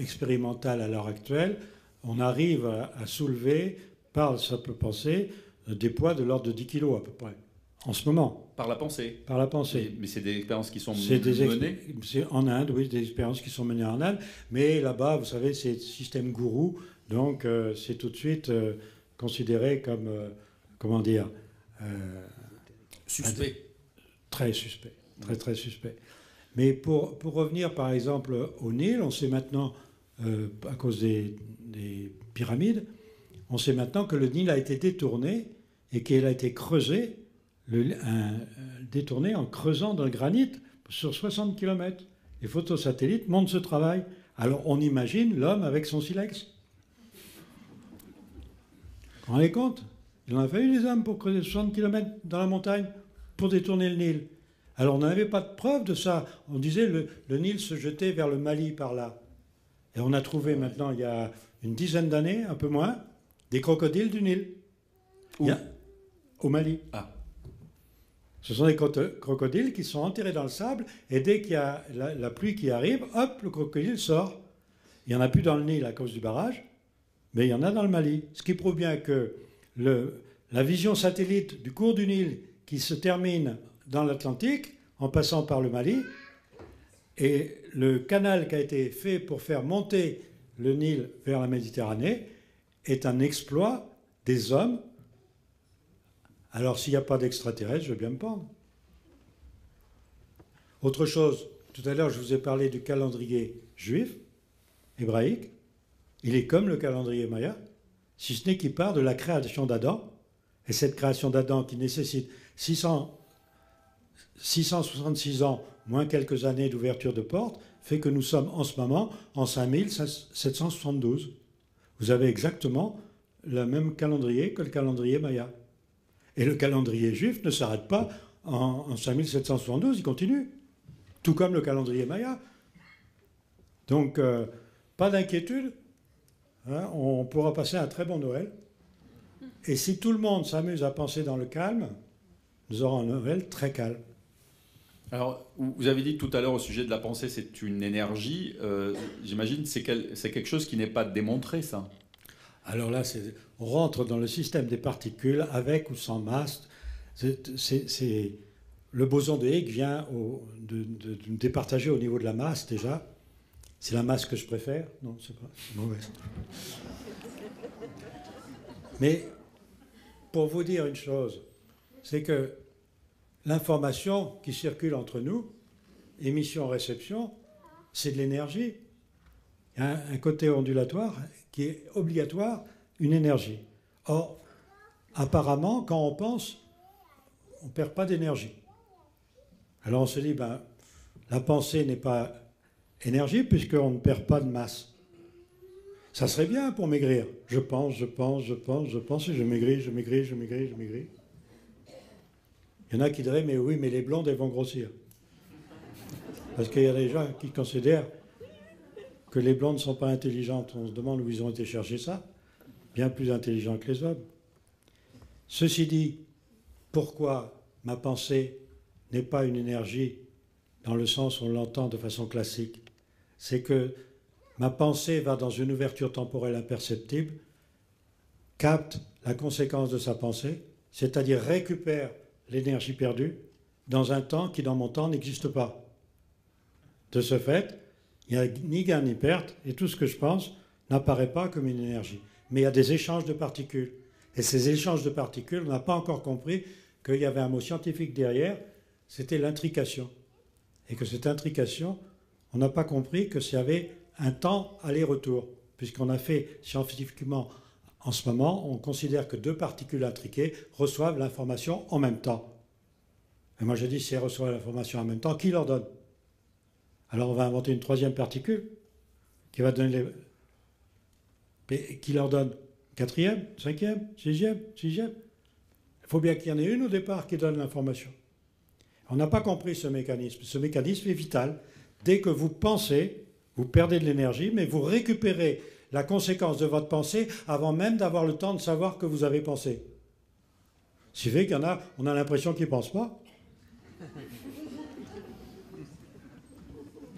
expérimental à l'heure actuelle, on arrive à soulever, par simple pensée, des poids de l'ordre de 10 kg à peu près, en ce moment. Par la pensée. Par la pensée. Mais c'est des expériences qui sont menées en Inde, oui, des expériences qui sont menées en Inde, mais là-bas, vous savez, c'est le système gourou, donc c'est tout de suite considéré comme, comment dire... suspect. Très suspect, très suspect. Mais pour revenir par exemple au Nil, on sait maintenant, à cause des pyramides, on sait maintenant que le Nil a été détourné et qu'il a été creusé, détourné en creusant dans le granit sur 60 km. Les photos satellites montrent ce travail. Alors on imagine l'homme avec son silex. Vous vous rendez compte ? Il en a fallu des hommes pour creuser 60 km dans la montagne pour détourner le Nil. Alors on n'avait pas de preuve de ça. On disait le Nil se jetait vers le Mali par là. Et on a trouvé maintenant, il y a une dizaine d'années, un peu moins, des crocodiles du Nil. Où ? Au Mali. Ah. Ce sont des crocodiles qui sont enterrés dans le sable, et dès qu'il y a la pluie qui arrive, hop, le crocodile sort. Il n'y en a plus dans le Nil à cause du barrage, mais il y en a dans le Mali. Ce qui prouve bien que la vision satellite du cours du Nil qui se termine dans l'Atlantique, en passant par le Mali, et le canal qui a été fait pour faire monter le Nil vers la Méditerranée, est un exploit des hommes. Alors s'il n'y a pas d'extraterrestres, je veux bien me pendre. Autre chose, tout à l'heure je vous ai parlé du calendrier juif, hébraïque. Il est comme le calendrier maya, si ce n'est qu'il part de la création d'Adam, et cette création d'Adam qui nécessite 666 ans, moins quelques années d'ouverture de porte, fait que nous sommes en ce moment en 5772. Vous avez exactement le même calendrier que le calendrier maya. Et le calendrier juif ne s'arrête pas en 5772, il continue. Tout comme le calendrier maya. Donc, pas d'inquiétude. Hein, on pourra passer un très bon Noël. Et si tout le monde s'amuse à penser dans le calme, nous aurons un Noël très calme. Alors, vous avez dit tout à l'heure au sujet de la pensée, c'est une énergie. J'imagine que c'est quelque chose qui n'est pas démontré, ça. Alors là, on rentre dans le système des particules avec ou sans masse. Le boson de Higgs vient de départager au niveau de la masse déjà. C'est la masse que je préfère. Non, c'est pas mauvaise. Mais pour vous dire une chose, c'est que l'information qui circule entre nous, émission-réception, c'est de l'énergie. Il y a un côté ondulatoire qui est obligatoire, une énergie. Or, apparemment, quand on pense, on ne perd pas d'énergie. Alors on se dit, ben, la pensée n'est pas énergie puisqu'on ne perd pas de masse. Ça serait bien pour maigrir. Je pense, et je maigris, je maigris, je maigris, je maigris. Il y en a qui diraient, mais oui, mais les blondes, elles vont grossir. Parce qu'il y a des gens qui considèrent que les blondes ne sont pas intelligentes. On se demande où ils ont été chercher ça. Bien plus intelligents que les hommes. Ceci dit, pourquoi ma pensée n'est pas une énergie dans le sens où on l'entend de façon classique? C'est que ma pensée va dans une ouverture temporelle imperceptible, capte la conséquence de sa pensée, c'est-à-dire récupère l'énergie perdue dans un temps qui, dans mon temps, n'existe pas. De ce fait, il n'y a ni gain ni perte, et tout ce que je pense n'apparaît pas comme une énergie. Mais il y a des échanges de particules. Et ces échanges de particules, on n'a pas encore compris qu'il y avait un mot scientifique derrière, c'était l'intrication. Et que cette intrication, on n'a pas compris que s'il y avait un temps aller-retour. Puisqu'on a fait scientifiquement, en ce moment, on considère que deux particules intriquées reçoivent l'information en même temps. Et moi je dis, si elles reçoivent l'information en même temps, qui leur donne? Alors on va inventer une troisième particule qui va donner les... Mais qui leur donne? Quatrième, cinquième, sixième? Il faut bien qu'il y en ait une au départ qui donne l'information. On n'a pas compris ce mécanisme. Ce mécanisme est vital. Dès que vous pensez, vous perdez de l'énergie, mais vous récupérez la conséquence de votre pensée avant même d'avoir le temps de savoir que vous avez pensé. Ce qui fait qu'il y en a, on a l'impression qu'ils ne pensent pas.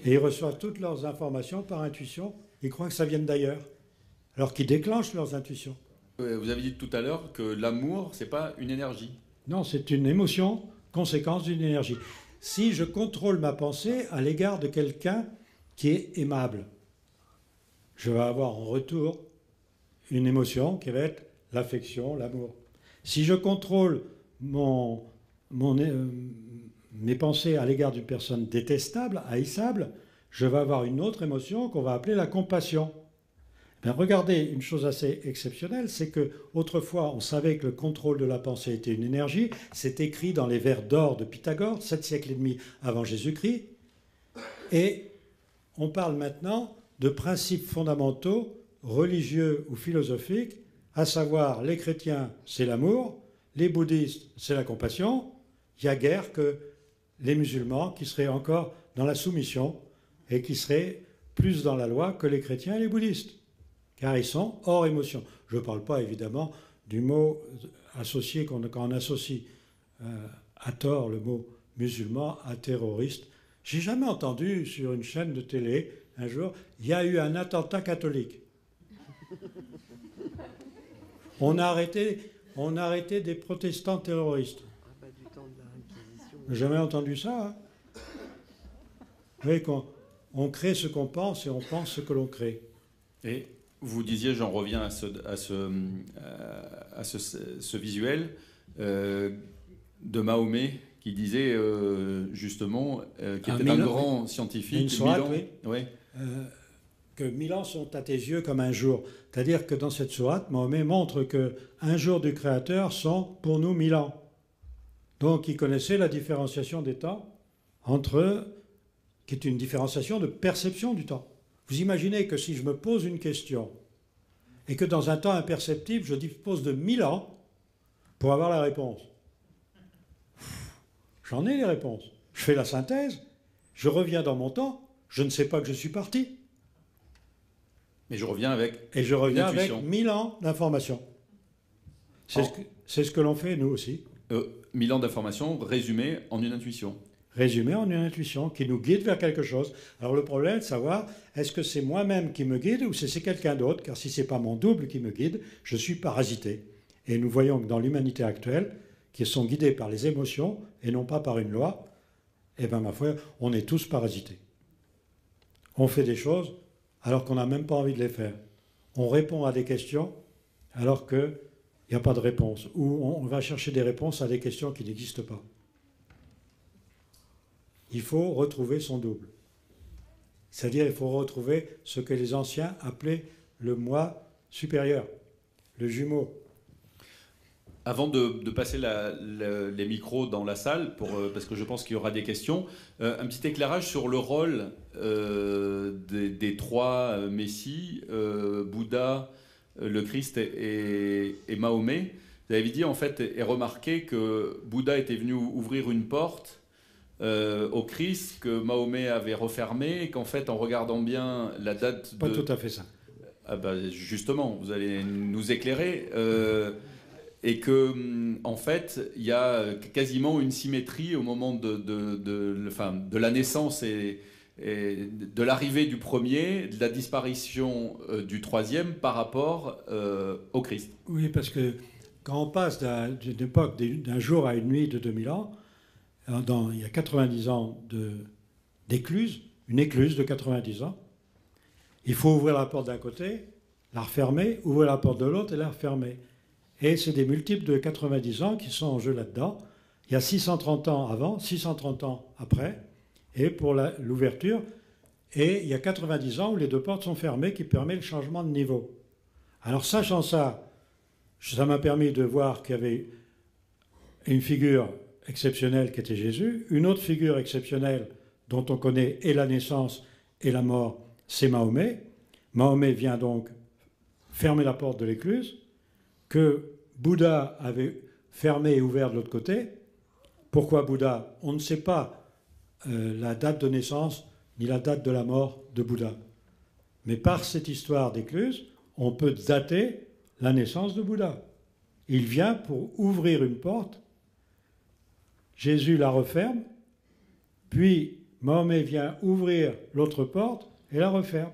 Et ils reçoivent toutes leurs informations par intuition. Ils croient que ça vient d'ailleurs, alors qu'ils déclenchent leurs intuitions. Vous avez dit tout à l'heure que l'amour, c'est pas une énergie. Non, c'est une émotion, conséquence d'une énergie. Si je contrôle ma pensée à l'égard de quelqu'un qui est aimable, je vais avoir en retour une émotion qui va être l'affection, l'amour. Si je contrôle mes pensées à l'égard d'une personne détestable, haïssable, je vais avoir une autre émotion qu'on va appeler la compassion. Bien, regardez, une chose assez exceptionnelle, c'est que autrefois on savait que le contrôle de la pensée était une énergie. C'est écrit dans les vers d'or de Pythagore, 7 siècles et demi avant Jésus-Christ. Et on parle maintenant de principes fondamentaux, religieux ou philosophiques, à savoir les chrétiens, c'est l'amour, les bouddhistes, c'est la compassion. Il n'y a guère que les musulmans qui seraient encore dans la soumission et qui seraient plus dans la loi que les chrétiens et les bouddhistes, car ils sont hors émotion. Je ne parle pas évidemment du mot associé, quand on associe à tort le mot musulman à terroriste. J'ai jamais entendu sur une chaîne de télé un jour, il y a eu un attentat catholique. On a arrêté des protestants terroristes. J'ai jamais entendu ça. Hein. Vous voyez qu'on crée ce qu'on pense et on pense ce que l'on crée. Et vous disiez, j'en reviens à ce visuel de Mahomet qui disait justement, qui était un grand scientifique, une sourate, Milan, oui. Ouais. Que 1000 ans sont à tes yeux comme un jour. C'est-à-dire que dans cette sourate, Mahomet montre que un jour du Créateur sont pour nous 1000 ans. Donc il connaissait la différenciation des temps qui est une différenciation de perception du temps. Vous imaginez que si je me pose une question et que dans un temps imperceptible, je dispose de 1000 ans pour avoir la réponse. J'en ai les réponses. Je fais la synthèse, je reviens dans mon temps, je ne sais pas que je suis parti. Mais je reviens avec Et je reviens avec 1000 ans d'informations. C'est ce que l'on fait, nous aussi. 1000 ans d'informations résumées en une intuition. résumée en une intuition qui nous guide vers quelque chose. Alors le problème est de savoir, est-ce que c'est moi-même qui me guide ou c'est quelqu'un d'autre? Car si ce n'est pas mon double qui me guide, je suis parasité. Et nous voyons que dans l'humanité actuelle, qui sont guidés par les émotions et non pas par une loi, eh bien ma foi, on est tous parasités. On fait des choses alors qu'on n'a même pas envie de les faire. On répond à des questions alors qu'il n'y a pas de réponse. Ou on va chercher des réponses à des questions qui n'existent pas. Il faut retrouver son double. C'est-à-dire il faut retrouver ce que les anciens appelaient le moi supérieur, le jumeau. Avant de passer les micros dans la salle, parce que je pense qu'il y aura des questions, un petit éclairage sur le rôle des trois messies, Bouddha, le Christ et Mahomet. Vous avez dit en fait et remarqué que Bouddha était venu ouvrir une porte au Christ, que Mahomet avait refermé, et qu'en fait en regardant bien la date Pas tout à fait ça. Ah bah justement, vous allez nous éclairer. Et que, en fait, il y a quasiment une symétrie au moment de la naissance et de l'arrivée du premier, de la disparition du troisième par rapport au Christ. Oui, parce que quand on passe d'une époque, d'un jour à une nuit de 2000 ans, il y a 90 ans d'écluse, une écluse de 90 ans, il faut ouvrir la porte d'un côté, la refermer, ouvrir la porte de l'autre et la refermer. Et c'est des multiples de 90 ans qui sont en jeu là-dedans. Il y a 630 ans avant, 630 ans après, et pour l'ouverture. Et il y a 90 ans où les deux portes sont fermées qui permet le changement de niveau. Alors sachant ça, ça m'a permis de voir qu'il y avait une figure exceptionnelle qui était Jésus, une autre figure exceptionnelle dont on connaît et la naissance et la mort, c'est Mahomet. Mahomet vient donc fermer la porte de l'écluse, que Bouddha avait fermé et ouvert de l'autre côté. Pourquoi Bouddha? On ne sait pas la date de naissance ni la date de la mort de Bouddha. Mais par cette histoire d'écluse, on peut dater la naissance de Bouddha. Il vient pour ouvrir une porte, Jésus la referme, puis Mahomet vient ouvrir l'autre porte et la referme.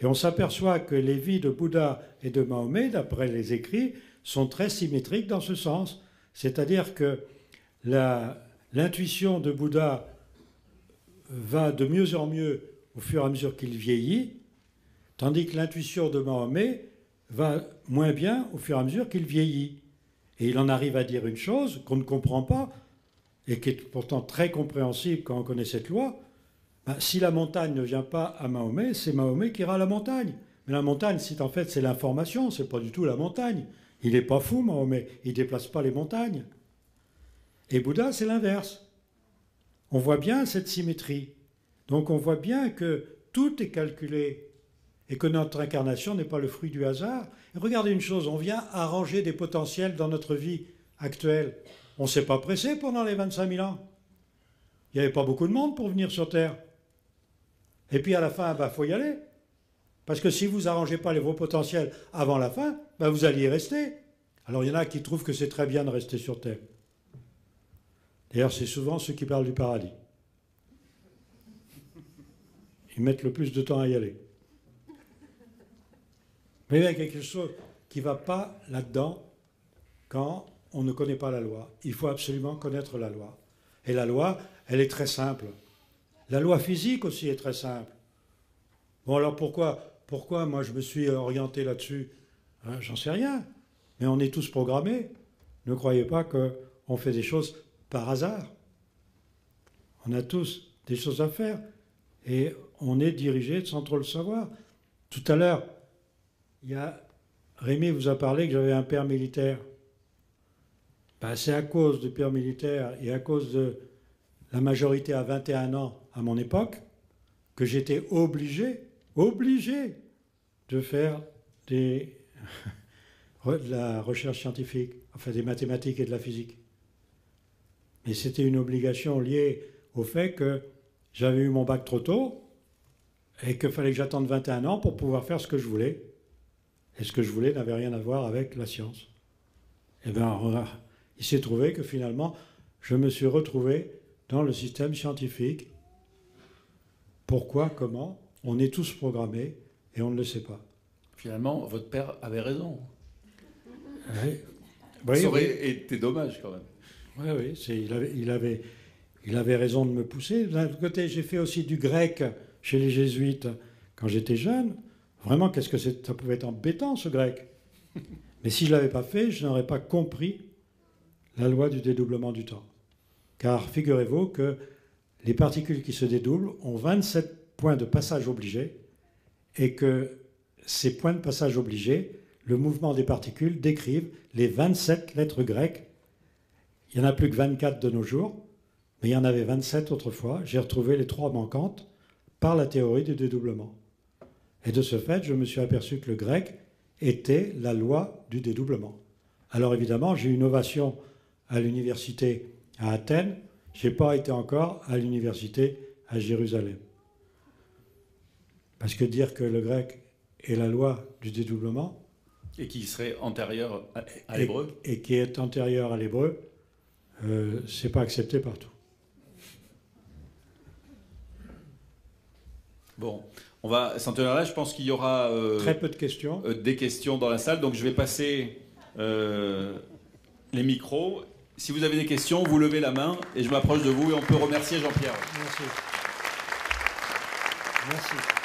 Et on s'aperçoit que les vies de Bouddha et de Mahomet, d'après les écrits, sont très symétriques dans ce sens. C'est-à-dire que l'intuition de Bouddha va de mieux en mieux au fur et à mesure qu'il vieillit, tandis que l'intuition de Mahomet va moins bien au fur et à mesure qu'il vieillit. Et il en arrive à dire une chose qu'on ne comprend pas, et qui est pourtant très compréhensible quand on connaît cette loi. Ben, si la montagne ne vient pas à Mahomet, c'est Mahomet qui ira à la montagne. Mais la montagne, en fait, c'est l'information, c'est pas du tout la montagne. Il n'est pas fou, Mahomet, il ne déplace pas les montagnes. Et Bouddha, c'est l'inverse. On voit bien cette symétrie. Donc on voit bien que tout est calculé et que notre incarnation n'est pas le fruit du hasard. Et regardez une chose, on vient arranger des potentiels dans notre vie actuelle. On ne s'est pas pressé pendant les 25 000 ans. Il n'y avait pas beaucoup de monde pour venir sur Terre. Et puis à la fin, faut y aller. Parce que si vous n'arrangez pas vos potentiels avant la fin, vous allez y rester. Alors il y en a qui trouvent que c'est très bien de rester sur Terre. D'ailleurs, c'est souvent ceux qui parlent du paradis. Ils mettent le plus de temps à y aller. Mais il y a quelque chose qui ne va pas là-dedans quand on ne connaît pas la loi. Il faut absolument connaître la loi. Et la loi, elle est très simple. La loi physique aussi est très simple. Bon, alors pourquoi moi je me suis orienté là-dessus? J'en sais rien. Mais on est tous programmés. Ne croyez pas qu'on fait des choses par hasard. On a tous des choses à faire. Et on est dirigé sans trop le savoir. Tout à l'heure, Rémi vous a parlé que j'avais un père militaire. C'est à cause du père militaire et à cause de la majorité à 21 ans à mon époque que j'étais obligé de faire de la recherche scientifique, enfin des mathématiques et de la physique. Mais c'était une obligation liée au fait que j'avais eu mon bac trop tôt et qu'il fallait que j'attende 21 ans pour pouvoir faire ce que je voulais. Et ce que je voulais n'avait rien à voir avec la science. Et bien, il s'est trouvé que finalement, je me suis retrouvé dans le système scientifique. Pourquoi, comment? On est tous programmés et on ne le sait pas. Finalement, votre père avait raison. Oui, Ça aurait été dommage quand même. Oui, il avait raison de me pousser. D'un autre côté, j'ai fait aussi du grec chez les jésuites quand j'étais jeune. Vraiment, qu'est-ce que ça pouvait être embêtant, ce grec. Mais si je ne l'avais pas fait, je n'aurais pas compris la loi du dédoublement du temps. Car figurez-vous que les particules qui se dédoublent ont 27 points de passage obligés et que ces points de passage obligés, le mouvement des particules décrivent les 27 lettres grecques. Il n'y en a plus que 24 de nos jours, mais il y en avait 27 autrefois. J'ai retrouvé les 3 manquantes par la théorie du dédoublement. Et de ce fait, je me suis aperçu que le grec était la loi du dédoublement. Alors évidemment, j'ai eu une ovation à l'université à Athènes. Je n'ai pas été encore à l'université à Jérusalem. Parce que dire que le grec est la loi du dédoublement... Et qui serait antérieur à l'hébreu. Et qui est antérieur à l'hébreu, c'est pas accepté partout. Bon, on va s'en tenir là. Je pense qu'il y aura très peu de questions. Des questions dans la salle. Donc je vais passer les micros. Si vous avez des questions, vous levez la main et je m'approche de vous et on peut remercier Jean-Pierre. Merci. Merci.